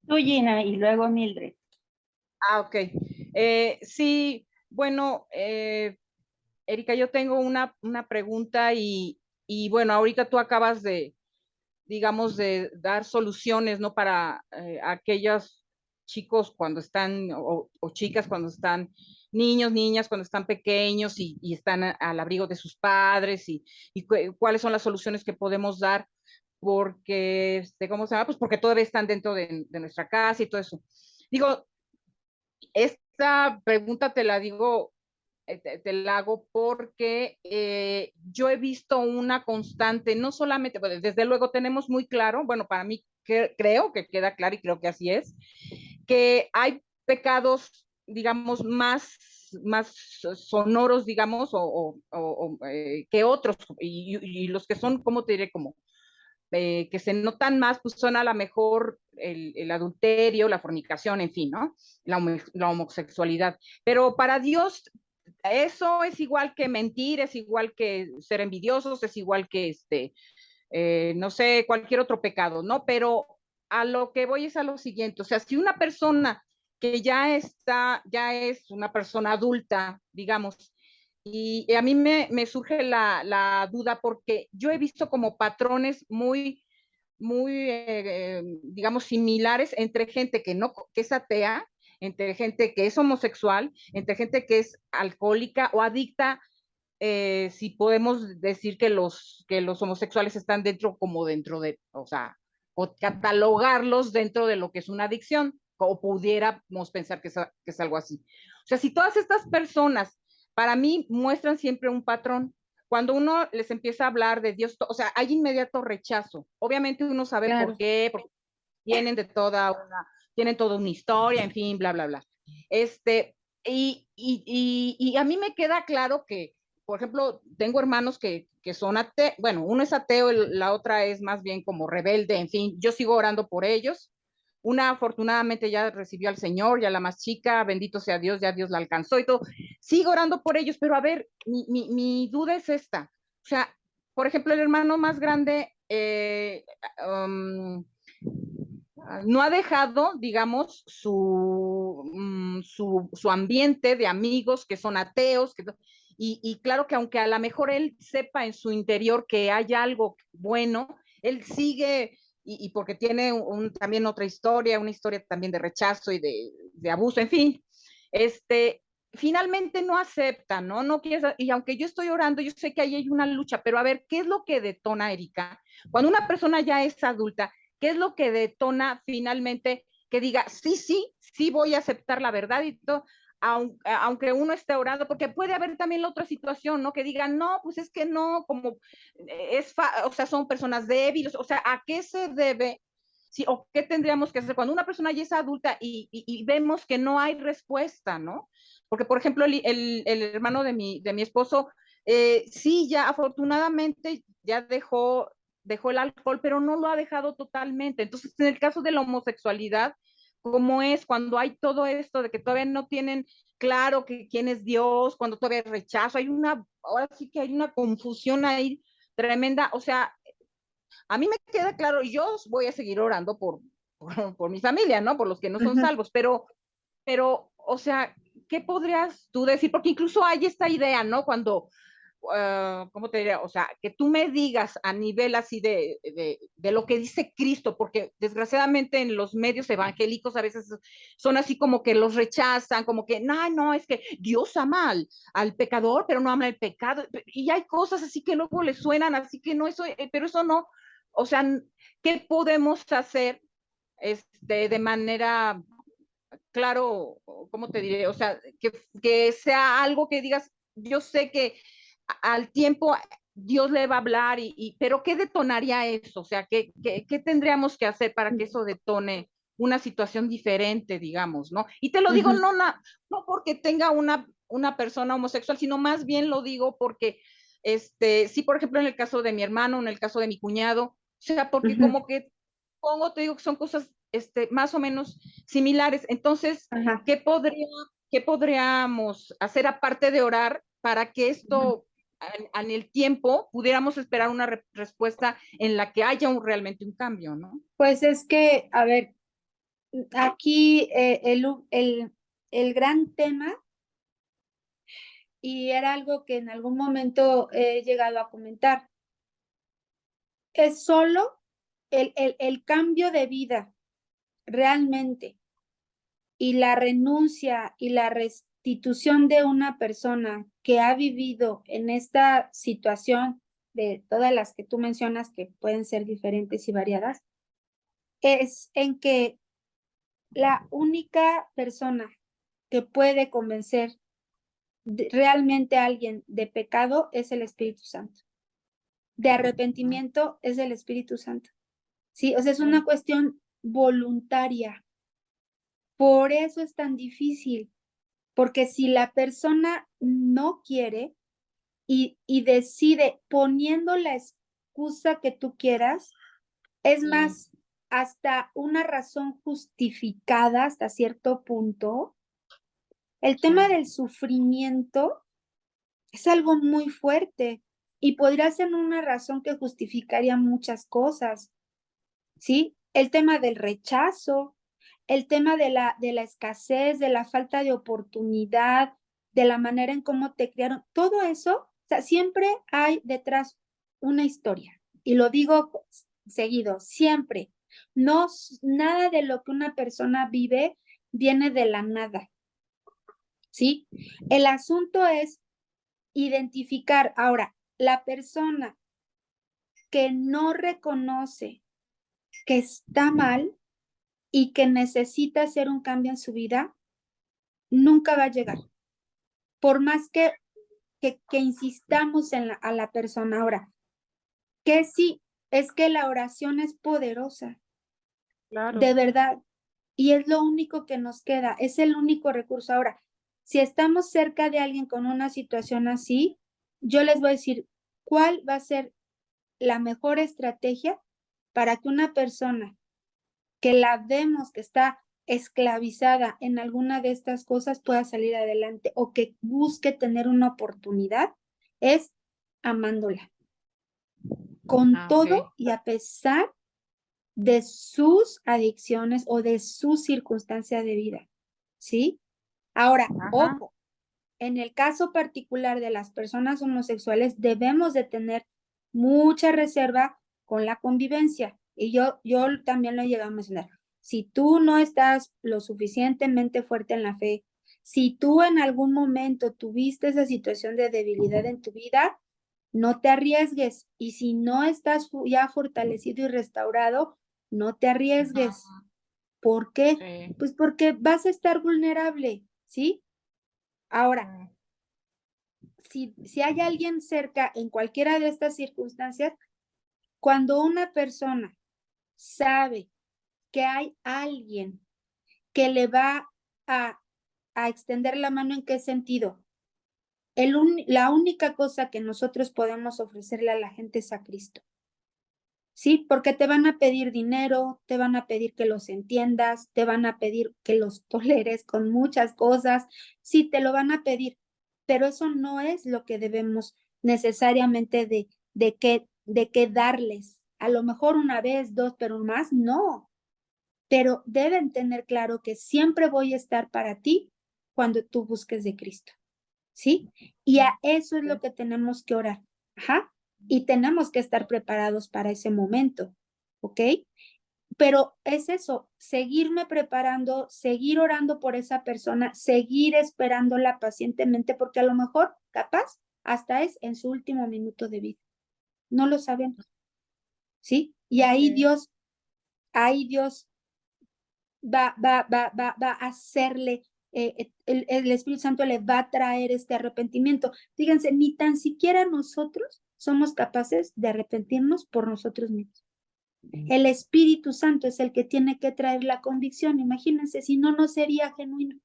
Tú, Gina, y luego Mildred. Ok. Sí, bueno, Erika, yo tengo una pregunta y y bueno, ahorita tú acabas de, digamos, de dar soluciones, ¿no? Para aquellos chicos cuando están, o chicas cuando están, niños, niñas cuando están pequeños y están al abrigo de sus padres y cuáles son las soluciones que podemos dar porque, ¿cómo se llama? Pues porque todavía están dentro de nuestra casa y todo eso. Digo, esta pregunta te la digo, te la hago porque yo he visto una constante, no solamente, bueno, desde luego tenemos muy claro, bueno, para mí creo que queda claro y creo que así es, que hay pecados, digamos, más sonoros, digamos, que otros, y los que son, ¿cómo te diré? Como que se notan más, pues son a lo mejor el adulterio, la fornicación, en fin, ¿no? La homosexualidad. Pero para Dios eso es igual que mentir, es igual que ser envidiosos, es igual que no sé, cualquier otro pecado, ¿no? Pero a lo que voy es a lo siguiente, o sea, si una persona que ya es una persona adulta, digamos, y a mí me surge la duda porque yo he visto como patrones muy, digamos, similares entre gente que es atea, entre gente que es homosexual, entre gente que es alcohólica o adicta, si podemos decir que los homosexuales están dentro de, o sea, o catalogarlos dentro de lo que es una adicción, o pudiéramos pensar que es algo así. O sea, si todas estas personas, para mí, muestran siempre un patrón, cuando uno les empieza a hablar de Dios, o sea, hay inmediato rechazo. Obviamente uno sabe Claro. por qué, porque tienen toda una historia, en fin, bla, bla, bla. Y a mí me queda claro que, por ejemplo, tengo hermanos que son ateos, bueno, uno es ateo, la otra es más bien como rebelde, en fin, yo sigo orando por ellos. Una afortunadamente ya recibió al Señor, ya la más chica, bendito sea Dios, ya Dios la alcanzó y todo. Sigo orando por ellos, pero a ver, mi duda es esta. O sea, por ejemplo, el hermano más grande no ha dejado, digamos, su ambiente de amigos que son ateos, y claro que aunque a lo mejor él sepa en su interior que hay algo bueno, él sigue, y porque tiene también otra historia, una historia también de rechazo y de abuso, en fin, finalmente no acepta, ¿no? No quiere, y aunque yo estoy orando, yo sé que ahí hay una lucha, pero a ver, ¿qué es lo que detona, Erika? Cuando una persona ya es adulta, ¿qué es lo que detona finalmente que diga, sí voy a aceptar la verdad y todo, aunque uno esté orando? Porque puede haber también la otra situación, ¿no? Que digan, no, pues es que no, como o sea, son personas débiles, o sea, ¿a qué se debe? Sí, o qué tendríamos que hacer cuando una persona ya es adulta y vemos que no hay respuesta, ¿no? Porque, por ejemplo, el hermano de mi esposo, sí, ya afortunadamente ya dejó el alcohol, pero no lo ha dejado totalmente. Entonces, en el caso de la homosexualidad, ¿cómo es cuando hay todo esto de que todavía no tienen claro quién es Dios, cuando todavía hay rechazo? Ahora sí que hay una confusión ahí tremenda. O sea, a mí me queda claro, yo voy a seguir orando por mi familia, ¿no? Por los que no son salvos, pero, o sea, ¿qué podrías tú decir? Porque incluso hay esta idea, ¿no? Cuando, ¿cómo te diría? O sea, que tú me digas a nivel así de lo que dice Cristo, porque desgraciadamente en los medios evangélicos a veces son así como que los rechazan, como que, no, es que Dios ama al pecador, pero no ama el pecado. Y hay cosas así que luego le suenan, así que no, pero eso no. O sea, ¿qué podemos hacer de manera claro, ¿cómo te diré? O sea, que sea algo que digas, yo sé que al tiempo Dios le va a hablar, pero ¿qué detonaría eso? O sea, ¿qué tendríamos que hacer para que eso detone una situación diferente, digamos, ¿no? Y te lo digo no porque tenga una persona homosexual, sino más bien lo digo porque, sí, por ejemplo, en el caso de mi hermano, en el caso de mi cuñado, o sea, porque como que te digo que son cosas más o menos similares. Entonces, Ajá. ¿qué podríamos hacer aparte de orar para que esto en el tiempo pudiéramos esperar una respuesta en la que haya realmente un cambio, ¿no? Pues es que, a ver, aquí el gran tema, y era algo que en algún momento he llegado a comentar, es solo el cambio de vida realmente y la renuncia y la restitución de una persona que ha vivido en esta situación de todas las que tú mencionas que pueden ser diferentes y variadas, es en que la única persona que puede convencer realmente a alguien de pecado es el Espíritu Santo. De arrepentimiento es el Espíritu Santo. Sí, o sea, es una cuestión voluntaria. Por eso es tan difícil, porque si la persona no quiere y decide poniendo la excusa que tú quieras, es más, hasta una razón justificada hasta cierto punto, el tema del sufrimiento es algo muy fuerte y podría ser una razón que justificaría muchas cosas, ¿sí? El tema del rechazo, el tema de la escasez, de la falta de oportunidad, de la manera en cómo te criaron, todo eso, o sea, siempre hay detrás una historia. Y lo digo seguido, siempre. No, nada de lo que una persona vive viene de la nada, ¿sí? El asunto es identificar, ahora, la persona que no reconoce que está mal y que necesita hacer un cambio en su vida, nunca va a llegar. Por más que insistamos a la persona. Ahora, que sí, es que la oración es poderosa, Claro. de verdad, y es lo único que nos queda, es el único recurso. Ahora, si estamos cerca de alguien con una situación así, yo les voy a decir cuál va a ser la mejor estrategia para que una persona que la vemos que está esclavizada en alguna de estas cosas pueda salir adelante o que busque tener una oportunidad, es amándola. Con todo y a pesar de sus adicciones o de su circunstancia de vida, ¿sí? Ahora, ojo, en el caso particular de las personas homosexuales debemos de tener mucha reserva con la convivencia. Y yo también lo he llegado a mencionar. Si tú no estás lo suficientemente fuerte en la fe, si tú en algún momento tuviste esa situación de debilidad en tu vida, no te arriesgues. Y si no estás ya fortalecido y restaurado, no te arriesgues. ¿Por qué? Pues porque vas a estar vulnerable, ¿sí? Ahora, si hay alguien cerca en cualquiera de estas circunstancias, cuando una persona sabe que hay alguien que le va a extender la mano, ¿en qué sentido? La única cosa que nosotros podemos ofrecerle a la gente es a Cristo. ¿Sí? Porque te van a pedir dinero, te van a pedir que los entiendas, te van a pedir que los toleres con muchas cosas, sí, te lo van a pedir, pero eso no es lo que debemos necesariamente de que darles. A lo mejor una vez, dos, pero más, no. Pero deben tener claro que siempre voy a estar para ti cuando tú busques de Cristo, ¿sí? Y a eso es lo que tenemos que orar, ajá, y tenemos que estar preparados para ese momento, ¿ok? Pero es eso, seguirme preparando, seguir orando por esa persona, seguir esperándola pacientemente, porque a lo mejor, capaz, hasta es en su último minuto de vida. No lo sabemos, ¿sí? Y ahí Dios va a hacerle, el Espíritu Santo le va a traer este arrepentimiento. Fíjense, ni tan siquiera nosotros somos capaces de arrepentirnos por nosotros mismos. El Espíritu Santo es el que tiene que traer la convicción. Imagínense, si no, no sería genuino.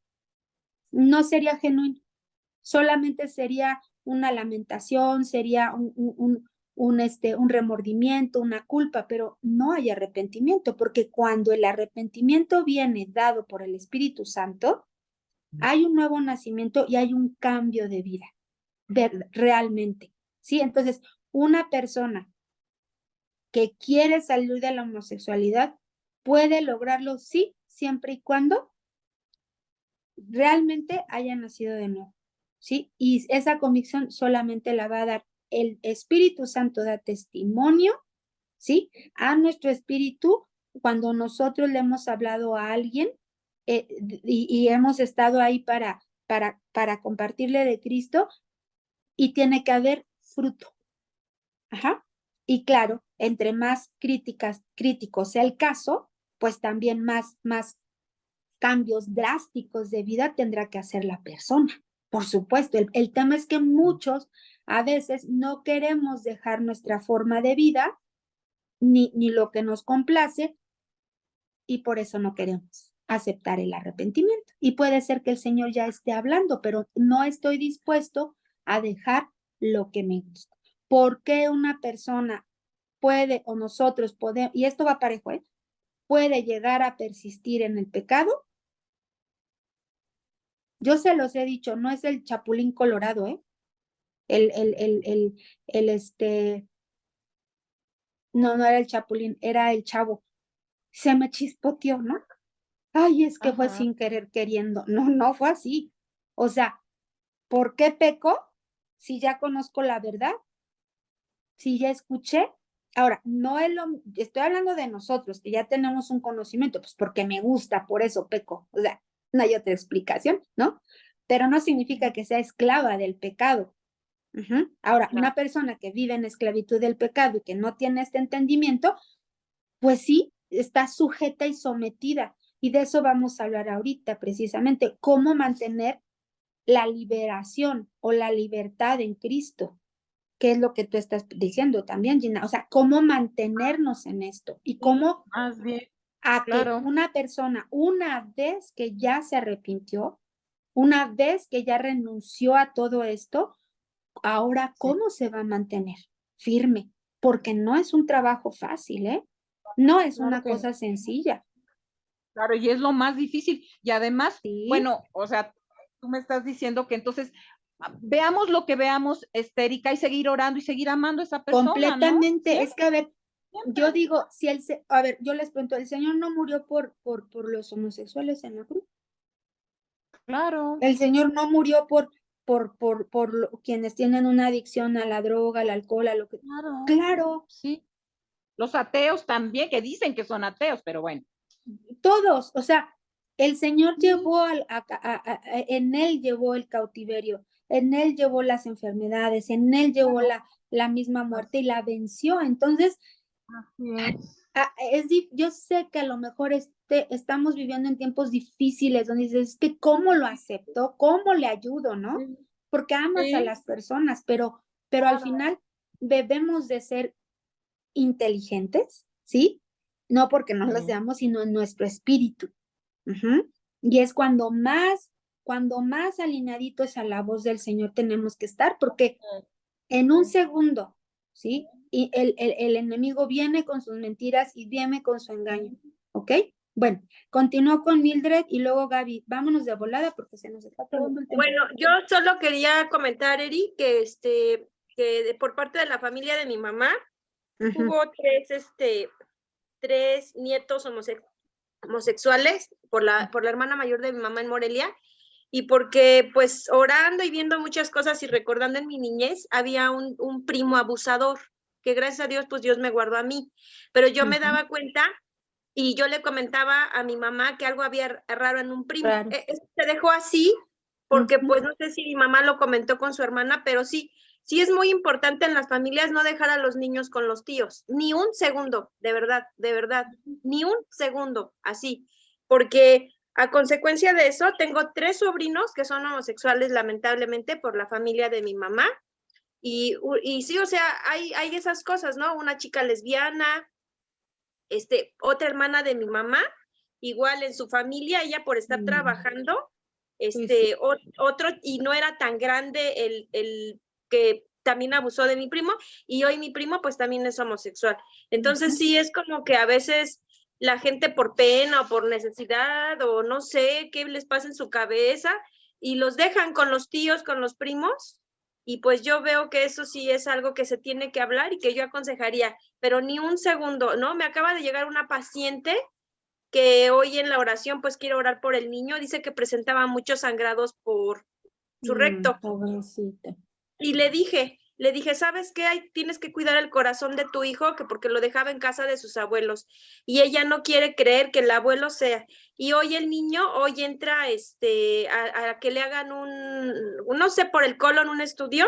No sería genuino. Solamente sería una lamentación, sería un remordimiento, una culpa, pero no hay arrepentimiento, porque cuando el arrepentimiento viene dado por el Espíritu Santo, hay un nuevo nacimiento y hay un cambio de vida, realmente, ¿sí? Entonces, una persona que quiere salir de la homosexualidad puede lograrlo, sí, siempre y cuando realmente haya nacido de nuevo, ¿sí? Y esa convicción solamente la va a dar el Espíritu Santo, da testimonio, ¿sí? A nuestro espíritu, cuando nosotros le hemos hablado a alguien y hemos estado ahí para compartirle de Cristo, y tiene que haber fruto. Ajá. Y claro, entre más crítico sea el caso, pues también más cambios drásticos de vida tendrá que hacer la persona. Por supuesto, el tema es que muchos a veces no queremos dejar nuestra forma de vida ni lo que nos complace y por eso no queremos aceptar el arrepentimiento. Y puede ser que el Señor ya esté hablando, pero no estoy dispuesto a dejar lo que me gusta. ¿Por qué una persona puede o nosotros podemos, y esto va parejo, puede llegar a persistir en el pecado? Yo se los he dicho, no es el chapulín colorado, no era el chapulín, era el chavo. Se me chispoteó, ¿no? Ay, es que fue Ajá. sin querer queriendo. No fue así. O sea, ¿por qué peco si ya conozco la verdad? Si ya escuché. Ahora, no es estoy hablando de nosotros, que ya tenemos un conocimiento, pues porque me gusta, por eso peco. O sea, no hay otra explicación, ¿no? Pero no significa que sea esclava del pecado. Ahora, una persona que vive en esclavitud del pecado y que no tiene este entendimiento, pues sí, está sujeta y sometida. Y de eso vamos a hablar ahorita, precisamente, cómo mantener la liberación o la libertad en Cristo, que es lo que tú estás diciendo también, Gina. O sea, cómo mantenernos en esto y cómo Más bien, a que claro. una persona, una vez que ya se arrepintió, una vez que ya renunció a todo esto, ahora, ¿cómo se va a mantener? Firme, porque no es un trabajo fácil, ¿eh? No es Claro una que no. cosa sencilla. Claro, y es lo más difícil. Y además, Sí, bueno, o sea, tú me estás diciendo que entonces veamos lo que veamos, Erika, y seguir orando y seguir amando a esa persona, ¿no? completamente. Siempre, Es que, a ver, siempre. yo digo, si a ver, yo les pregunto, ¿el Señor no murió por los homosexuales en la cruz? Claro, El Señor no murió por quienes tienen una adicción a la droga, al alcohol, a lo que... claro, Claro, sí. Los ateos también, que dicen que son ateos, pero bueno. todos, o sea, el Señor llevó en Él llevó el cautiverio, en Él llevó las enfermedades, en Él llevó la misma muerte y la venció. Entonces, Así es. yo sé que a lo mejor estamos viviendo en tiempos difíciles donde dices, es que ¿cómo lo acepto? ¿Cómo le ayudo? ¿No? Porque amas a Sí, las personas, pero al final debemos de ser inteligentes, ¿sí? No porque no los sí. seamos, sino en nuestro espíritu. Y es cuando más alineaditos a la voz del Señor tenemos que estar, porque en un segundo, ¿sí? Y el enemigo viene con sus mentiras y viene con su engaño, ¿ok? Bueno, continúo con Mildred y luego Gaby. Vámonos de volada porque se nos está acabando el tiempo. Bueno, yo solo quería comentar, Eri, que por parte de la familia de mi mamá hubo tres nietos homosexuales por la hermana mayor de mi mamá en Morelia, y porque pues orando y viendo muchas cosas y recordando en mi niñez, había un primo abusador, que gracias a Dios pues Dios me guardó a mí, pero yo me daba cuenta y yo le comentaba a mi mamá que algo había raro en un primo. Claro. Se dejó así porque pues no sé si mi mamá lo comentó con su hermana, pero sí es muy importante en las familias no dejar a los niños con los tíos, ni un segundo, de verdad, ni un segundo, así, porque a consecuencia de eso tengo 3 sobrinos que son homosexuales, lamentablemente, por la familia de mi mamá, y sí, o sea, hay esas cosas, ¿no? Una chica lesbiana, otra hermana de mi mamá, igual en su familia, ella por estar trabajando, Sí. otro, y no era tan grande el que también abusó de mi primo, y hoy mi primo pues también es homosexual. Entonces sí es como que a veces la gente por pena o por necesidad o no sé qué les pasa en su cabeza y los dejan con los tíos, con los primos, y pues yo veo que eso sí es algo que se tiene que hablar y que yo aconsejaría, pero ni un segundo, ¿no? Me acaba de llegar una paciente que hoy en la oración pues quiere orar por el niño, dice que presentaba muchos sangrados por su recto. Pobrecita. Y le dije, Le dije, ¿sabes qué? Tienes que cuidar el corazón de tu hijo, que porque lo dejaba en casa de sus abuelos. Y ella no quiere creer que el abuelo sea. Y hoy el niño, hoy entra a que le hagan no sé, por el colon, un estudio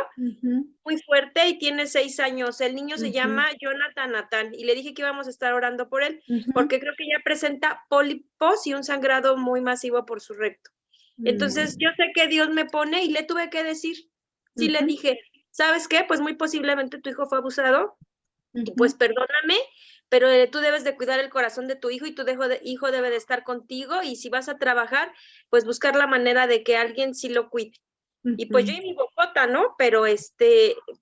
muy fuerte y tiene 6 años. El niño se llama Jonathan Nathan. Y le dije que íbamos a estar orando por él, porque creo que ya presenta pólipos y un sangrado muy masivo por su recto. Entonces, yo sé que Dios me pone y le tuve que decir. Sí, le dije, ¿sabes qué? Pues muy posiblemente tu hijo fue abusado, y pues perdóname, pero tú debes de cuidar el corazón de tu hijo y tu hijo debe de estar contigo, y si vas a trabajar, pues buscar la manera de que alguien sí lo cuide. Y pues yo y mi bocota, ¿no? Pero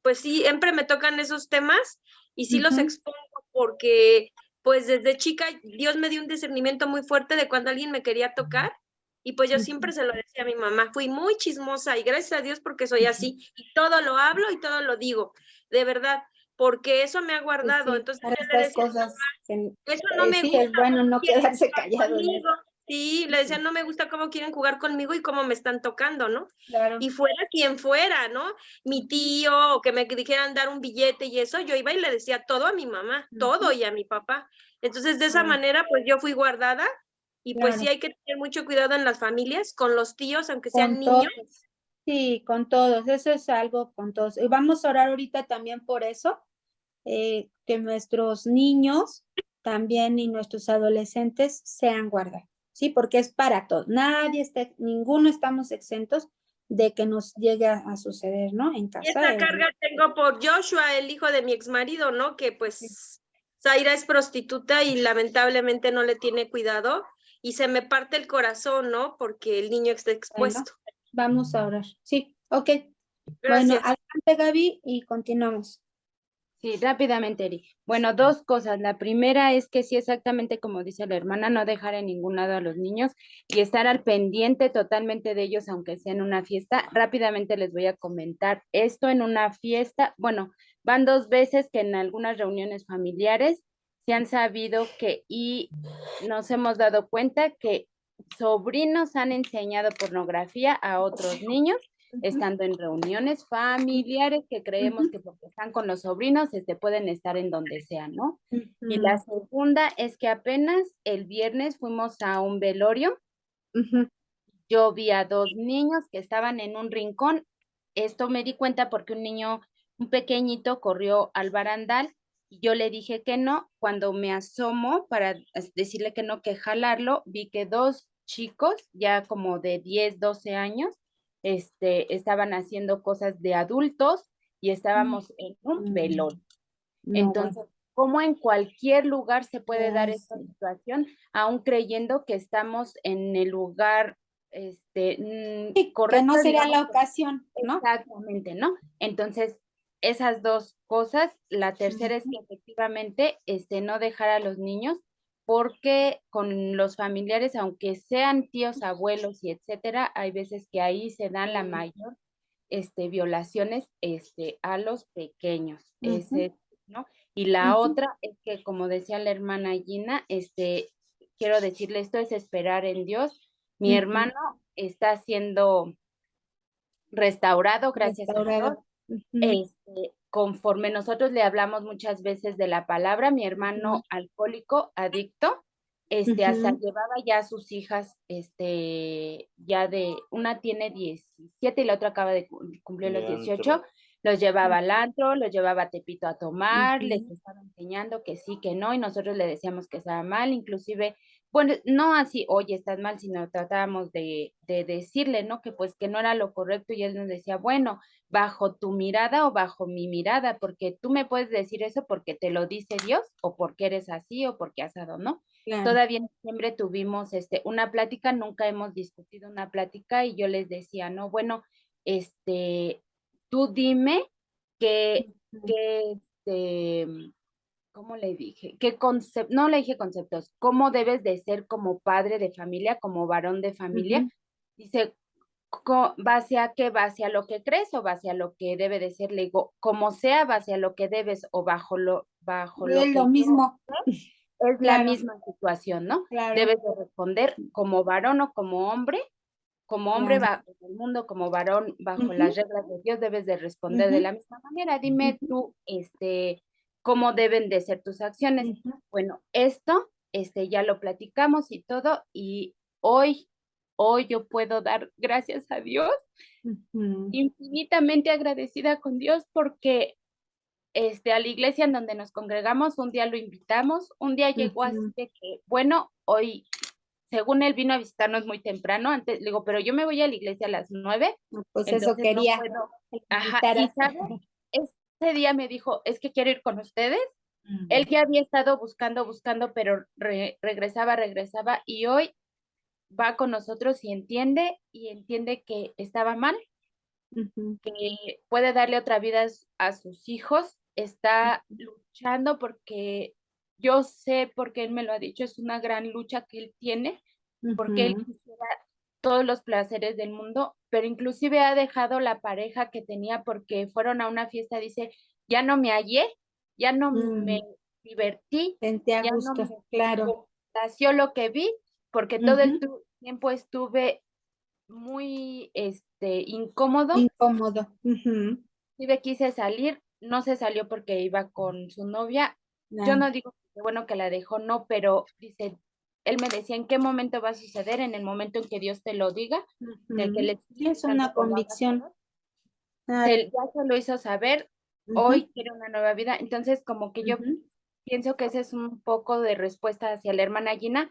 pues sí, siempre me tocan esos temas y sí los expongo porque pues desde chica Dios me dio un discernimiento muy fuerte de cuando alguien me quería tocar. Y pues yo siempre se lo decía a mi mamá, fui muy chismosa y gracias a Dios porque soy así, y todo lo hablo y todo lo digo, de verdad, porque eso me ha guardado. Pues sí, Entonces para yo le estas decía, cosas, eso no me sí, gusta, es bueno no quieren quedarse jugar callado en conmigo. eso. Sí, le decía, no me gusta cómo quieren jugar conmigo y cómo me están tocando, ¿no? Claro. Y fuera quien fuera, ¿no? Mi tío, o que me dijeran dar un billete y eso, yo iba y le decía todo a mi mamá, todo, y a mi papá. Entonces, de esa manera, pues yo fui guardada. Y pues sí Claro. hay que tener mucho cuidado en las familias, con los tíos, aunque sean Con niños. todos. Sí, con todos. Eso es algo con todos. Y vamos a orar ahorita también por eso, que nuestros niños también y nuestros adolescentes sean guardados, ¿sí? Porque es para todos. Ninguno estamos exentos de que nos llegue a suceder, ¿no? En Y casa. esta carga tengo por Joshua, el hijo de mi exmarido, ¿no? Que pues Zaira es prostituta y lamentablemente no le tiene cuidado, y se me parte el corazón, ¿no? Porque el niño está expuesto. Vamos a orar. Sí, ok. Bueno, Gracias. adelante Gaby y continuamos. Sí, rápidamente, Eri. Bueno, dos cosas. La primera es que sí, exactamente como dice la hermana, no dejar en ningún lado a los niños y estar al pendiente totalmente de ellos, aunque sea en una fiesta. Rápidamente les voy a comentar esto en una fiesta. Bueno, van 2 veces que en algunas reuniones familiares se han sabido y nos hemos dado cuenta que sobrinos han enseñado pornografía a otros niños estando en reuniones familiares, que creemos que porque están con los sobrinos pueden estar en donde sea, ¿no? Y la segunda es que apenas el viernes fuimos a un velorio. Yo vi a 2 niños que estaban en un rincón. Esto me di cuenta porque un pequeñito corrió al barandal y yo le dije que no. Cuando me asomo para decirle que no, que jalarlo, vi que 2 chicos ya como de 10, 12 años estaban haciendo cosas de adultos y estábamos en un velorio. Entonces, ¿cómo en cualquier lugar se puede dar esta situación, aún creyendo que estamos en el lugar correcto? Que no sería digamos, la ocasión, ¿no? Exactamente, ¿no? Entonces, esas 2 cosas. La tercera es que efectivamente no dejar a los niños, porque con los familiares, aunque sean tíos, abuelos y etcétera, hay veces que ahí se dan la mayor violaciones a los pequeños. ¿No? Y la otra es que, como decía la hermana Gina, quiero decirle, esto es esperar en Dios. Mi hermano está siendo restaurado, gracias a Dios. Conforme nosotros le hablamos muchas veces de la palabra, mi hermano alcohólico, adicto, hasta llevaba ya a sus hijas, una tiene 17 y la otra acaba de cumplir los 18, los llevaba al antro, los llevaba a Tepito a tomar, les estaba enseñando que sí, que no, y nosotros le decíamos que estaba mal, inclusive, bueno, no así, oye, estás mal, sino tratábamos de decirle, ¿no? Que pues que no era lo correcto, y él nos decía, bueno, bajo tu mirada o bajo mi mirada, porque tú me puedes decir eso porque te lo dice Dios, o porque eres así, o porque has dado, ¿no? Claro. Todavía en diciembre tuvimos una plática, nunca hemos discutido una plática, y yo les decía, no, bueno, tú dime ¿cómo le dije? No le dije conceptos, ¿cómo debes de ser como padre de familia, como varón de familia? Dice, ¿base a qué? ¿Base a lo que crees o base a lo que debe de ser? Le digo, como sea, base a lo que debes o bajo lo es que lo mismo. Es la misma situación, ¿no? Claro. Debes de responder como varón o como hombre como hombre Claro. bajo el mundo, como varón bajo Ujú. las reglas de Dios, debes de responder de Ujú. la misma manera. Dime Ujú. tú, cómo deben de ser tus acciones. Ujú. Bueno, esto, ya lo platicamos y todo, y hoy yo puedo dar gracias a Dios, Ujú. infinitamente agradecida con Dios porque a la iglesia en donde nos congregamos, un día lo invitamos, un día llegó así Ujú. de que, bueno, hoy, según él vino a visitarnos muy temprano, antes, le digo, pero yo me voy a la iglesia a las 9, No, pues eso entonces no quería puedo. que lo Ajá, y invitaras. ¿sabes? Ese día me dijo, es que quiero ir con ustedes. Mm. Él ya había estado buscando, pero regresaba, y hoy va con nosotros y entiende que estaba mal, Ujú. que puede darle otra vida a sus hijos, está luchando porque yo sé, porque él me lo ha dicho, es una gran lucha que él tiene, porque él Ujú. quisiera todos los placeres del mundo, pero inclusive ha dejado la pareja que tenía porque fueron a una fiesta, dice, ya no me hallé, ya no me Mm. divertí, Vente a ya no gusto, me claro. complació lo que vi, porque todo el Ujú. tiempo estuve muy incómodo. Incómodo. Ujú. Quise salir, no se salió porque iba con su novia. Yo Claro. no digo que bueno que la dejó, no, pero dice, él me decía, ¿en qué momento va a suceder? En el momento en que Dios te lo diga, en el que el Ujú. Sí, Espíritu es Santo una te lo haga convicción. saber. Claro. Ya se lo hizo saber, Ujú. hoy quiere una nueva vida. Entonces, como que yo Ujú. pienso que ese es un poco de respuesta hacia la hermana Gina.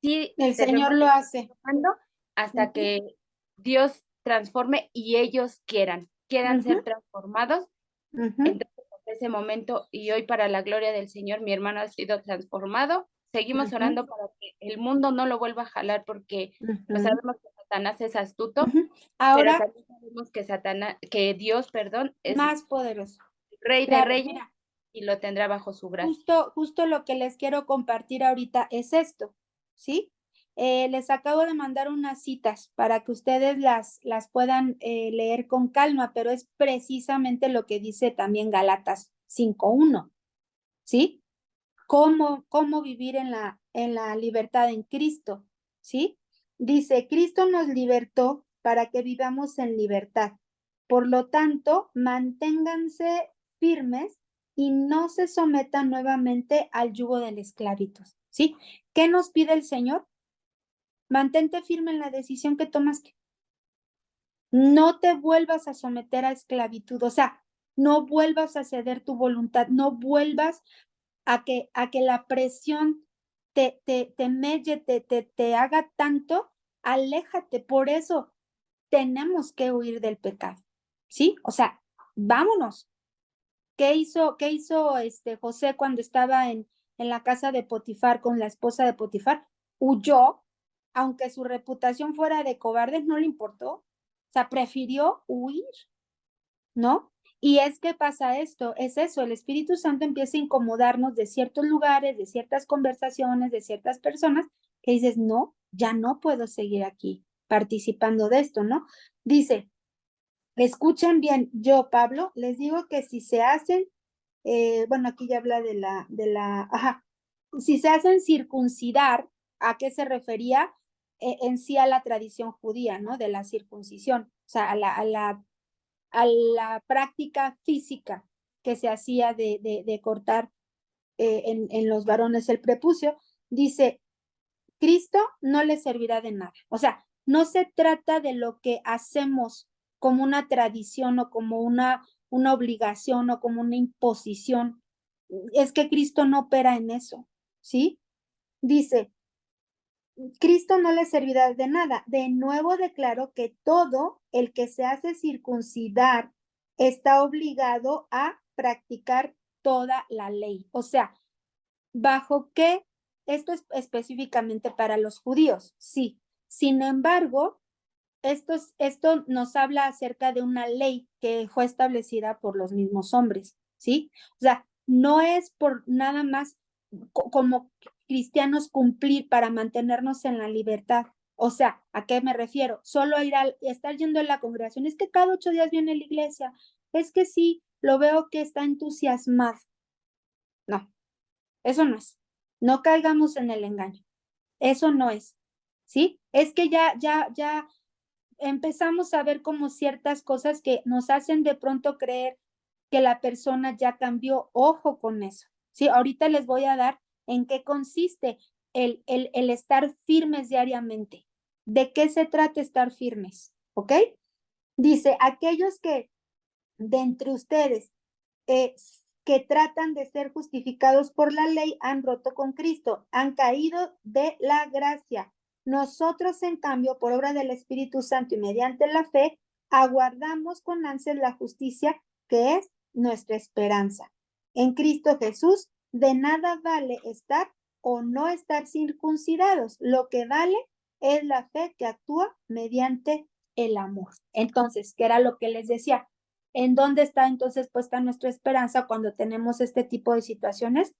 Sí El Señor debemos lo de hace. seguir trabajando hasta Ujú. que Dios transforme y ellos quieran Ujú. ser transformados. Ujú. Entonces, desde ese momento y hoy para la gloria del Señor, mi hermano ha sido transformado. Seguimos Ujú. orando para que el mundo no lo vuelva a jalar porque pues Ujú. sabemos que Satanás es astuto, Ujú. pero Ahora, también sabemos que Dios, perdón, es más poderoso. rey de Claro, reyes mira, y lo tendrá bajo su gracia. justo lo que les quiero compartir ahorita es esto, ¿sí? Les acabo de mandar unas citas para que ustedes las puedan leer con calma, pero es precisamente lo que dice también Gálatas 5:1, ¿sí? Cómo vivir en la libertad en Cristo, ¿sí? Dice, Cristo nos libertó para que vivamos en libertad. Por lo tanto, manténganse firmes y no se sometan nuevamente al yugo de la esclavitud, ¿sí? ¿Qué nos pide el Señor? Mantente firme en la decisión que tomaste. No te vuelvas a someter a esclavitud, o sea, no vuelvas a ceder tu voluntad, no vuelvas a que la presión te melle, te haga tanto, aléjate. Por eso tenemos que huir del pecado, ¿sí? O sea, vámonos. Qué hizo José cuando estaba en la casa de Potifar con la esposa de Potifar? Huyó, aunque su reputación fuera de cobarde, no le importó. O sea, prefirió huir, ¿no? Y es que pasa esto, es eso, el Espíritu Santo empieza a incomodarnos de ciertos lugares, de ciertas conversaciones, de ciertas personas, que dices, no, ya no puedo seguir aquí participando de esto, ¿no? Dice, escuchen bien, yo, Pablo, les digo que si se hacen, bueno, aquí ya habla ajá, si se hacen circuncidar, ¿a qué se refería? En sí a la tradición judía, ¿no? De la circuncisión, o sea, a la práctica física que se hacía de cortar en los varones el prepucio, dice, Cristo no les servirá de nada. O sea, no se trata de lo que hacemos como una tradición o como una obligación o como una imposición. Es que Cristo no opera en eso, ¿sí? Dice, Cristo no les servirá de nada. De nuevo declaro que todo el que se hace circuncidar está obligado a practicar toda la ley. O sea, ¿bajo qué? Esto es específicamente para los judíos, sí. Sin embargo, esto nos habla acerca de una ley que fue establecida por los mismos hombres, ¿sí? O sea, no es por nada más como cristianos cumplir para mantenernos en la libertad. O sea, ¿a qué me refiero? Solo estar yendo a la congregación. Es que cada 8 días viene a la iglesia. Es que sí, lo veo que está entusiasmado. No, eso no es. No caigamos en el engaño. Eso no es. ¿sí? Es que ya empezamos a ver como ciertas cosas que nos hacen de pronto creer que la persona ya cambió. Ojo con eso, ¿sí? Ahorita les voy a dar en qué consiste el estar firmes diariamente. ¿De qué se trata estar firmes? ¿Ok? Dice, aquellos que de entre ustedes que tratan de ser justificados por la ley han roto con Cristo, han caído de la gracia. Nosotros, en cambio, por obra del Espíritu Santo y mediante la fe, aguardamos con ansias la justicia que es nuestra esperanza. En Cristo Jesús, de nada vale estar o no estar circuncidados. Lo que vale es la fe que actúa mediante el amor. Entonces, ¿qué era lo que les decía? ¿En dónde está entonces puesta nuestra esperanza cuando tenemos este tipo de situaciones?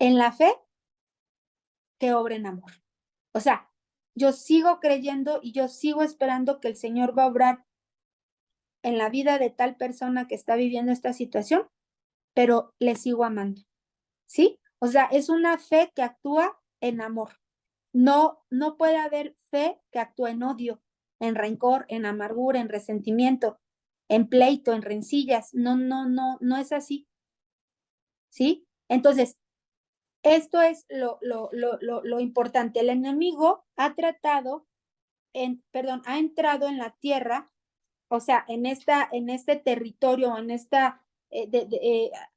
En la fe que obra en amor. O sea, yo sigo creyendo y yo sigo esperando que el Señor va a obrar en la vida de tal persona que está viviendo esta situación, pero le sigo amando. ¿Sí? O sea, es una fe que actúa en amor. No puede haber fe que actúe en odio, en rencor, en amargura, en resentimiento, en pleito, en rencillas. No es así. ¿Sí? Entonces, esto es lo importante. El enemigo ha entrado en la tierra, o sea, en este territorio, en esta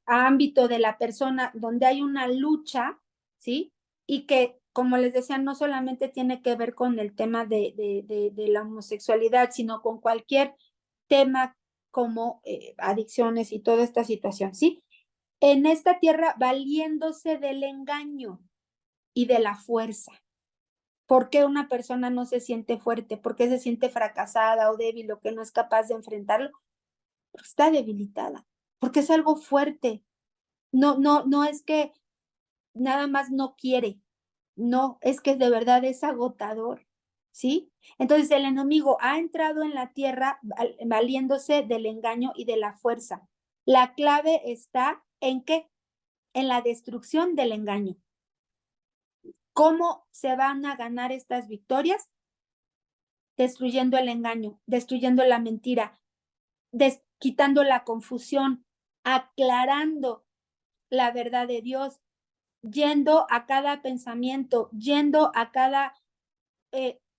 ámbito de la persona donde hay una lucha, ¿sí? Y que, como les decía, no solamente tiene que ver con el tema de la homosexualidad, sino con cualquier tema como adicciones y toda esta situación, ¿sí? En esta tierra valiéndose del engaño y de la fuerza. ¿Por qué una persona no se siente fuerte? ¿Por qué se siente fracasada o débil o que no es capaz de enfrentarlo? Porque está debilitada, porque es algo fuerte. No es que nada más no quiere, no, es que de verdad es agotador, ¿sí? Entonces el enemigo ha entrado en la tierra valiéndose del engaño y de la fuerza. La clave está ¿en qué? En la destrucción del engaño. ¿Cómo se van a ganar estas victorias? Destruyendo el engaño, destruyendo la mentira, quitando la confusión, aclarando la verdad de Dios, yendo a cada pensamiento, yendo a cada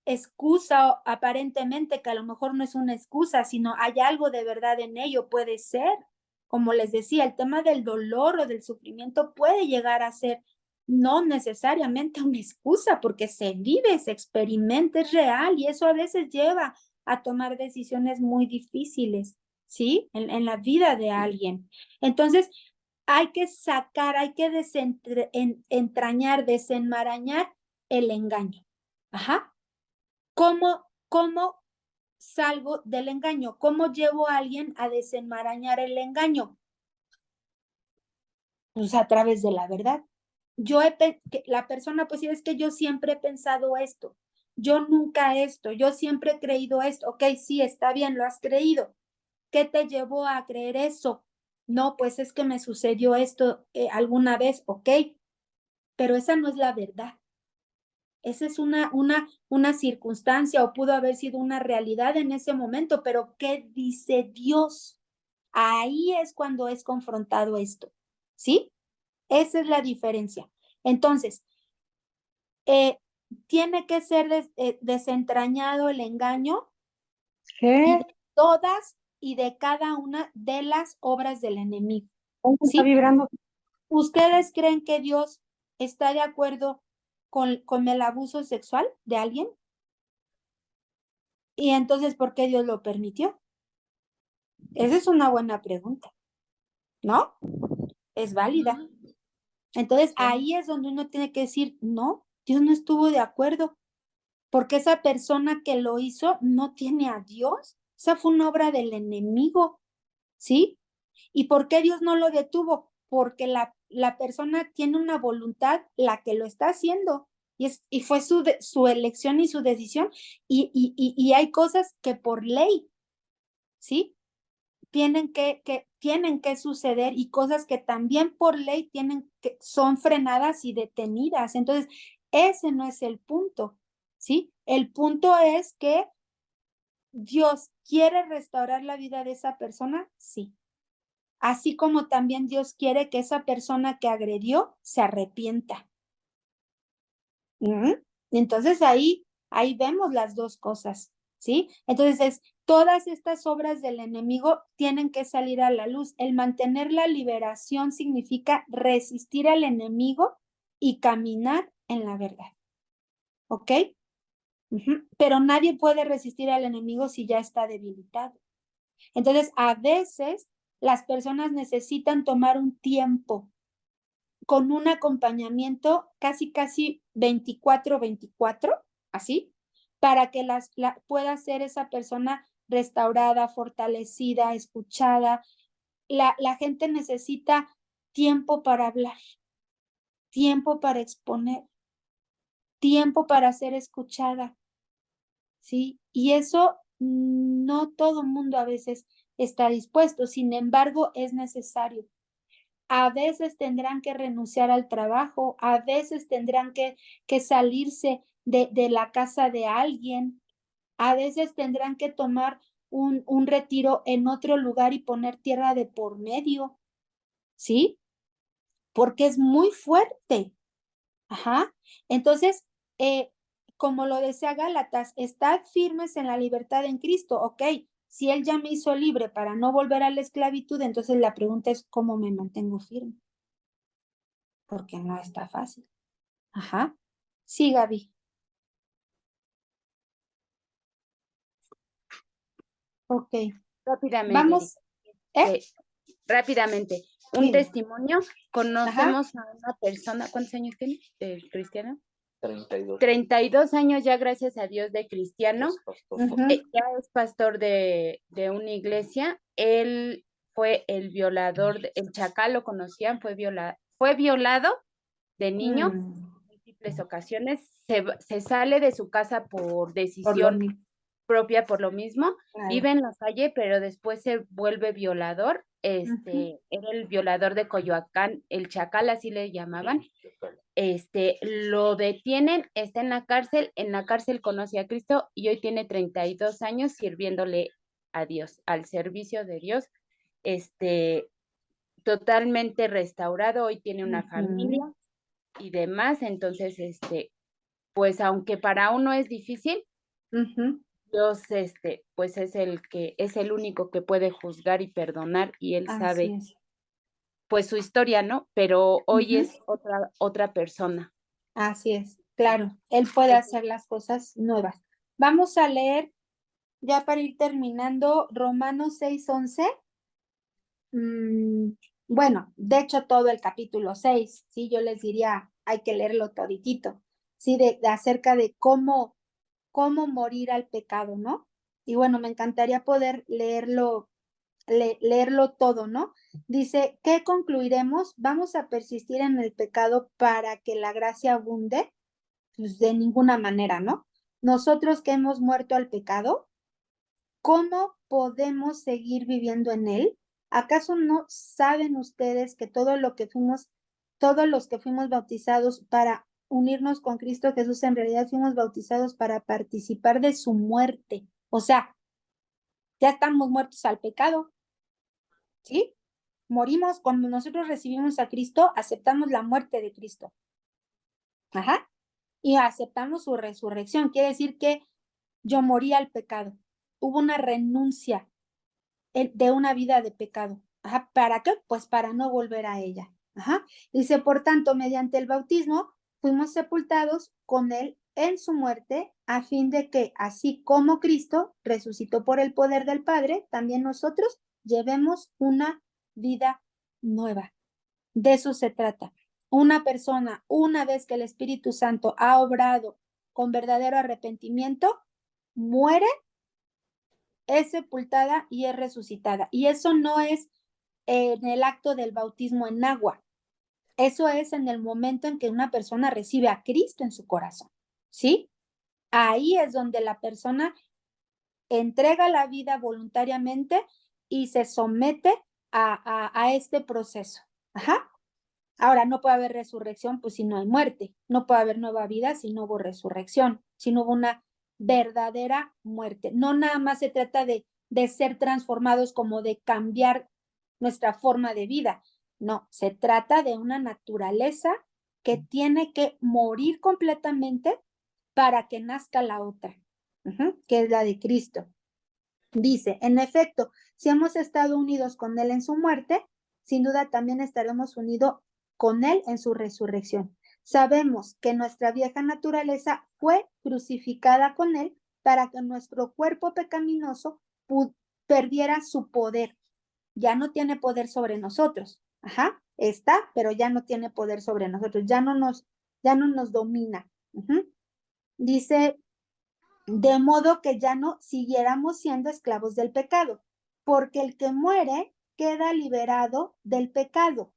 excusa aparentemente que a lo mejor no es una excusa, sino hay algo de verdad en ello, puede ser. Como les decía, el tema del dolor o del sufrimiento puede llegar a ser no necesariamente una excusa, porque se vive, se experimenta, es real y eso a veces lleva a tomar decisiones muy difíciles, ¿sí? En la vida de alguien. Entonces, hay que sacar, hay que entrañar, desenmarañar el engaño. Ajá. ¿Cómo salgo del engaño? ¿Cómo llevo a alguien a desenmarañar el engaño? Pues a través de la verdad. La persona, pues sí, es que yo siempre he pensado esto, yo nunca esto, yo siempre he creído esto. Ok, sí, está bien, lo has creído. ¿Qué te llevó a creer eso? No, pues es que me sucedió esto alguna vez, ok, pero esa no es la verdad. Esa es una circunstancia o pudo haber sido una realidad en ese momento, pero ¿qué dice Dios? Ahí es cuando es confrontado esto, ¿sí? Esa es la diferencia. Entonces, tiene que ser desentrañado el engaño y de todas y de cada una de las obras del enemigo. Está ¿Sí? vibrando. ¿Ustedes creen que Dios está de acuerdo con el abuso sexual de alguien? Y entonces, ¿por qué Dios lo permitió? Esa es una buena pregunta, ¿no? Es válida. Entonces, ahí es donde uno tiene que decir, no, Dios no estuvo de acuerdo, porque esa persona que lo hizo no tiene a Dios. Esa fue una obra del enemigo, ¿sí? ¿Y por qué Dios no lo detuvo? Porque la persona tiene una voluntad, la que lo está haciendo, y fue su elección y su decisión, y hay cosas que por ley, ¿sí? Tienen que suceder y cosas que también por ley son frenadas y detenidas. Entonces, ese no es el punto. ¿sí? El punto es que Dios quiere restaurar la vida de esa persona, sí. Así como también Dios quiere que esa persona que agredió se arrepienta. Entonces ahí vemos las dos cosas, ¿sí? Entonces todas estas obras del enemigo tienen que salir a la luz. El mantener la liberación significa resistir al enemigo y caminar en la verdad, ¿ok? Pero nadie puede resistir al enemigo si ya está debilitado. Entonces, a veces las personas necesitan tomar un tiempo con un acompañamiento casi 24/24, así, para que pueda ser esa persona restaurada, fortalecida, escuchada. La gente necesita tiempo para hablar, tiempo para exponer, tiempo para ser escuchada, ¿sí? Y eso no todo mundo a veces está dispuesto, sin embargo, es necesario. A veces tendrán que renunciar al trabajo, a veces tendrán que salirse de la casa de alguien, a veces tendrán que tomar un retiro en otro lugar y poner tierra de por medio, ¿sí? Porque es muy fuerte. Ajá. Entonces, como lo decía Gálatas, estad firmes en la libertad en Cristo, ok. Si Él ya me hizo libre para no volver a la esclavitud, entonces la pregunta es, ¿cómo me mantengo firme? Porque no está fácil. Ajá. Sí, Gaby. Ok. Rápidamente, Vamos. rápidamente. Un Dime. testimonio. Conocemos a una persona, ¿cuántos años tiene? ¿El cristiano? 32. 32 años ya, gracias a Dios, de cristiano. Ujú. Ya es pastor de una iglesia. Él fue el violador, el Chacal lo conocían, fue violado de niño en múltiples ocasiones. Se sale de su casa por decisión propia por lo mismo. Claro. Vive en la calle, pero después se vuelve violador. Era el violador de Coyoacán, el Chacal, así le llamaban. Lo detienen, está en la cárcel conoce a Cristo y hoy tiene 32 años sirviéndole a Dios, al servicio de Dios, totalmente restaurado, hoy tiene una familia y demás. Entonces, pues aunque para uno es difícil, Dios, pues es el único que puede juzgar y perdonar, y Él sabe pues su historia, ¿no? Pero hoy es otra persona. Así es, claro, Él puede hacer las cosas nuevas. Vamos a leer, ya para ir terminando, Romanos 6:11. Bueno, de hecho todo el capítulo 6, ¿sí? Yo les diría, hay que leerlo toditito, ¿sí? De acerca de cómo morir al pecado, ¿no? Y bueno, me encantaría poder leerlo todo, ¿no? Dice, ¿qué concluiremos? ¿Vamos a persistir en el pecado para que la gracia abunde? Pues de ninguna manera, ¿no? Nosotros que hemos muerto al pecado, ¿cómo podemos seguir viviendo en él? ¿Acaso no saben ustedes que todos los que fuimos bautizados para unirnos con Cristo Jesús, en realidad fuimos bautizados para participar de su muerte? O sea, ya estamos muertos al pecado, ¿sí? Morimos cuando nosotros recibimos a Cristo, aceptamos la muerte de Cristo. Ajá. Y aceptamos su resurrección. Quiere decir que yo morí al pecado. Hubo una renuncia de una vida de pecado. Ajá. ¿Para qué? Pues para no volver a ella. Ajá. Dice, por tanto, mediante el bautismo fuimos sepultados con él en su muerte, a fin de que, así como Cristo resucitó por el poder del Padre, también nosotros llevemos una vida nueva. De eso se trata. Una persona, una vez que el Espíritu Santo ha obrado con verdadero arrepentimiento, muere, es sepultada y es resucitada. Y eso no es en el acto del bautismo en agua. Eso es en el momento en que una persona recibe a Cristo en su corazón, ¿sí? Ahí es donde la persona entrega la vida voluntariamente y se somete a este proceso. Ajá. Ahora, no puede haber resurrección, pues si no hay muerte. No puede haber nueva vida si no hubo resurrección, si no hubo una verdadera muerte. No nada más se trata de ser transformados como de cambiar nuestra forma de vida. No, se trata de una naturaleza que tiene que morir completamente para que nazca la otra, que es la de Cristo. Dice, en efecto, si hemos estado unidos con Él en su muerte, sin duda también estaremos unidos con Él en su resurrección. Sabemos que nuestra vieja naturaleza fue crucificada con Él para que nuestro cuerpo pecaminoso perdiera su poder. Ya no tiene poder sobre nosotros. Está, pero ya no tiene poder sobre nosotros. Ya no nos domina. Dice, de modo que ya no siguiéramos siendo esclavos del pecado, porque el que muere queda liberado del pecado.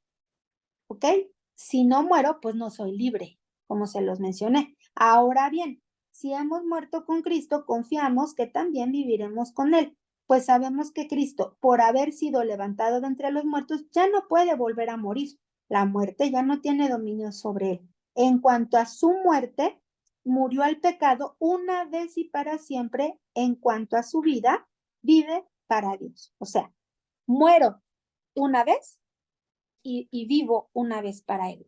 ¿Ok? Si no muero, pues no soy libre, como se los mencioné. Ahora bien, si hemos muerto con Cristo, confiamos que también viviremos con Él, pues sabemos que Cristo, por haber sido levantado de entre los muertos, ya no puede volver a morir. La muerte ya no tiene dominio sobre Él. En cuanto a su muerte, murió al pecado una vez y para siempre. En cuanto a su vida, vive para Dios. O sea, muero una vez y vivo una vez para Él.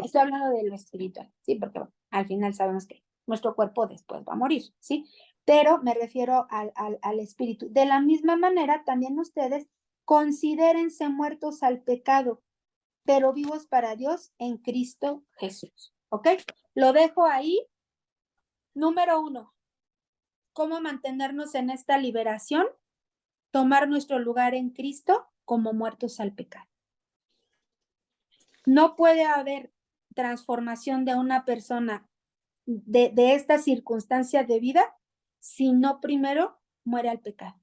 Estoy hablando de lo espiritual, ¿sí? Porque bueno, al final sabemos que nuestro cuerpo después va a morir, ¿sí? Pero me refiero al espíritu. De la misma manera, también ustedes considérense muertos al pecado, pero vivos para Dios en Cristo Jesús, ¿ok? Lo dejo ahí. Número 1, ¿cómo mantenernos en esta liberación? Tomar nuestro lugar en Cristo como muertos al pecado. No puede haber transformación de una persona de esta circunstancia de vida si no primero muere al pecado.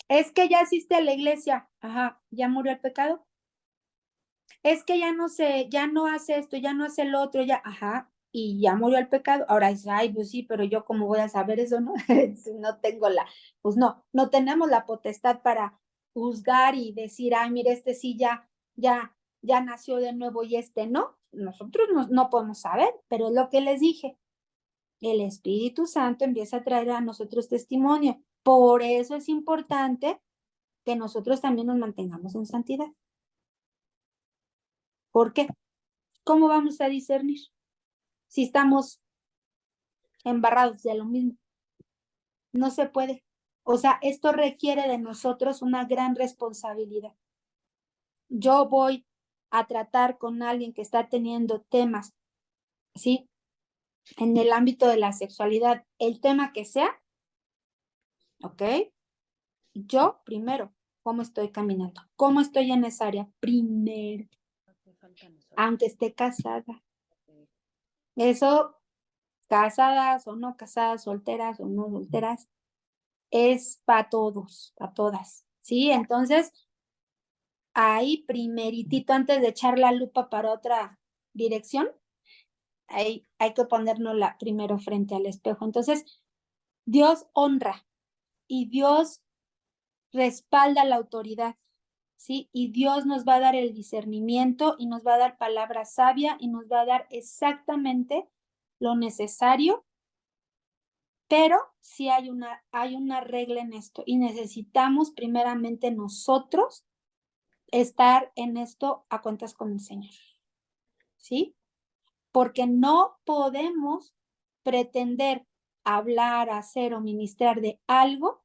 Es que ya asiste a la iglesia, ya murió el pecado. Es que ya no hace esto, ya no hace lo otro, y ya murió el pecado. Ahora dice, ay, pues sí, pero yo cómo voy a saber eso, ¿no? No tengo pues no tenemos la potestad para juzgar y decir, ay, mire, este sí ya nació de nuevo y este no. Nosotros no podemos saber, pero es lo que les dije. El Espíritu Santo empieza a traer a nosotros testimonio. Por eso es importante que nosotros también nos mantengamos en santidad. ¿Por qué? ¿Cómo vamos a discernir si estamos embarrados de lo mismo? No se puede. O sea, esto requiere de nosotros una gran responsabilidad. Yo voy a tratar con alguien que está teniendo temas, ¿sí? En el ámbito de la sexualidad, el tema que sea, ¿ok? Yo primero, ¿cómo estoy caminando? ¿Cómo estoy en esa área? Primero, aunque esté casada. Eso, casadas o no casadas, solteras o no solteras, es para todos, para todas, ¿sí? Entonces, ahí primeritito, antes de echar la lupa para otra dirección, ahí hay que ponérnosla primero frente al espejo. Entonces, Dios honra y Dios respalda la autoridad, ¿sí? Y Dios nos va a dar el discernimiento y nos va a dar palabra sabia y nos va a dar exactamente lo necesario, pero sí hay una regla en esto y necesitamos primeramente nosotros estar en esto a cuentas con el Señor, ¿sí? Porque no podemos pretender hablar, hacer o ministrar de algo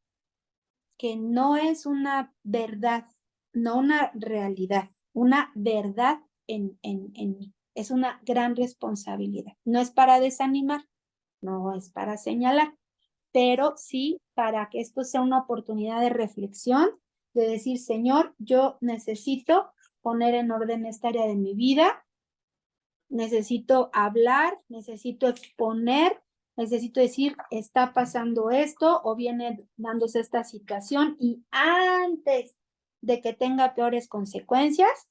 que no es una verdad, no una realidad, una verdad en mí. Es una gran responsabilidad. No es para desanimar, no es para señalar, pero sí para que esto sea una oportunidad de reflexión, de decir, Señor, yo necesito poner en orden esta área de mi vida, necesito hablar, necesito exponer, necesito decir, está pasando esto o viene dándose esta situación y antes de que tenga peores consecuencias,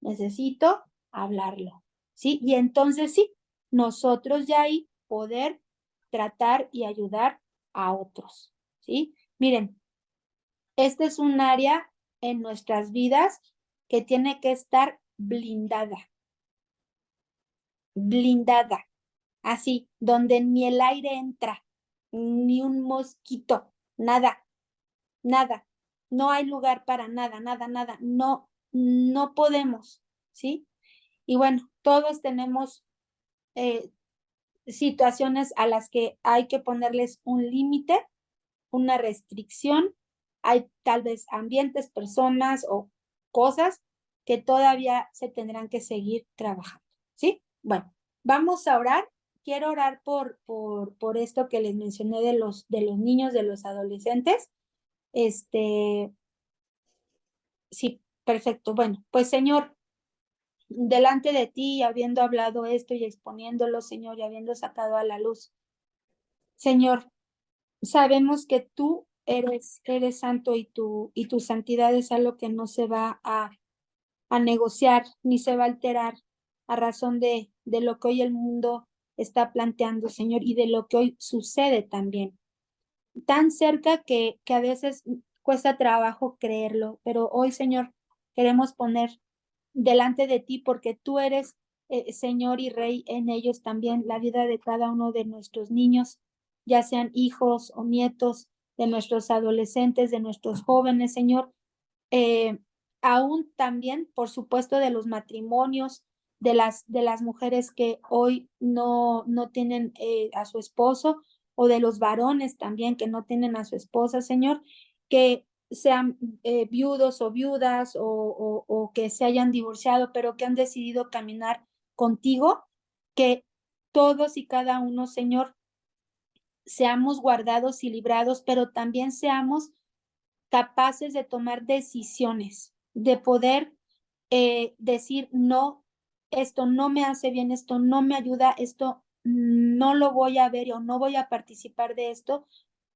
necesito hablarlo, ¿sí? Y entonces sí, nosotros ya ahí poder tratar y ayudar a otros, ¿sí? Miren, este es un área en nuestras vidas que tiene que estar blindada, blindada, así, donde ni el aire entra, ni un mosquito, nada, nada, no hay lugar para nada, nada, nada, no, no podemos, ¿sí? Y bueno, todos tenemos situaciones a las que hay que ponerles un límite, una restricción. Hay tal vez ambientes, personas o cosas que todavía se tendrán que seguir trabajando, ¿sí? Bueno, vamos a orar. Quiero orar por esto que les mencioné de los niños, de los adolescentes. Sí, perfecto. Bueno, pues Señor, delante de ti, habiendo hablado esto y exponiéndolo, Señor, y habiendo sacado a la luz, Señor, sabemos que tú eres santo y tu santidad es algo que no se va a negociar ni se va a alterar a razón de lo que hoy el mundo está planteando, Señor, y de lo que hoy sucede también. Tan cerca que a veces cuesta trabajo creerlo, pero hoy, Señor, queremos poner delante de ti porque tú eres Señor y Rey en ellos también, la vida de cada uno de nuestros niños, ya sean hijos o nietos, de nuestros adolescentes, de nuestros jóvenes, Señor, aún también, por supuesto, de los matrimonios, de las mujeres que hoy no tienen a su esposo, o de los varones también que no tienen a su esposa, Señor, que sean viudos o viudas o que se hayan divorciado, pero que han decidido caminar contigo, que todos y cada uno, Señor, seamos guardados y librados, pero también seamos capaces de tomar decisiones, de poder decir, no, esto no me hace bien, esto no me ayuda, esto no lo voy a ver o no voy a participar de esto,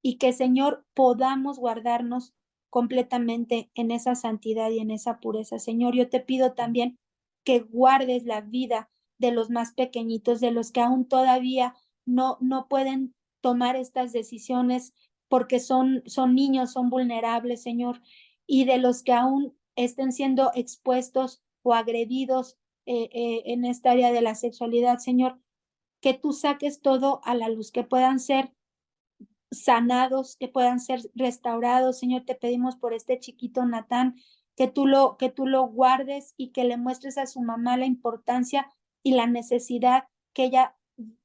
y que, Señor, podamos guardarnos completamente en esa santidad y en esa pureza. Señor, yo te pido también que guardes la vida de los más pequeñitos, de los que aún todavía no pueden tomar estas decisiones porque son niños, son vulnerables, Señor, y de los que aún estén siendo expuestos o agredidos en esta área de la sexualidad, Señor, que tú saques todo a la luz, que puedan ser sanados, que puedan ser restaurados. Señor, te pedimos por este chiquito Natán, que tú lo guardes y que le muestres a su mamá la importancia y la necesidad que ella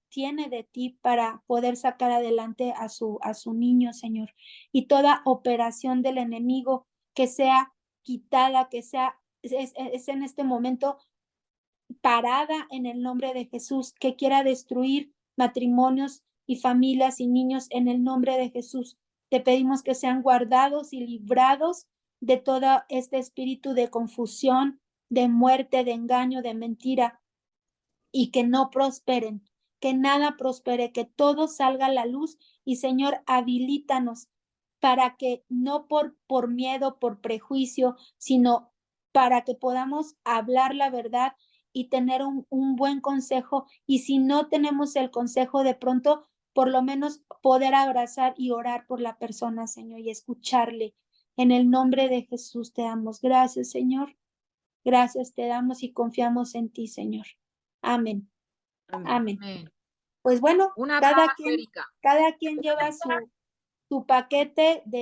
tiene de ti para poder sacar adelante a su niño, Señor. Y toda operación del enemigo que sea quitada, que sea, es en este momento parada en el nombre de Jesús, que quiera destruir matrimonios y familias y niños en el nombre de Jesús. Te pedimos que sean guardados y librados de todo este espíritu de confusión, de muerte, de engaño, de mentira, y que no prosperen, que nada prospere, que todo salga a la luz. Y Señor, habilítanos para que no por miedo, por prejuicio, sino para que podamos hablar la verdad y tener un buen consejo. Y si no tenemos el consejo, de pronto, por lo menos poder abrazar y orar por la persona, Señor, y escucharle. En el nombre de Jesús te damos gracias, Señor. Gracias te damos y confiamos en ti, Señor. Amén. Amén. Amén. Pues bueno, Un abrazo, Erika. cada quien lleva su paquete de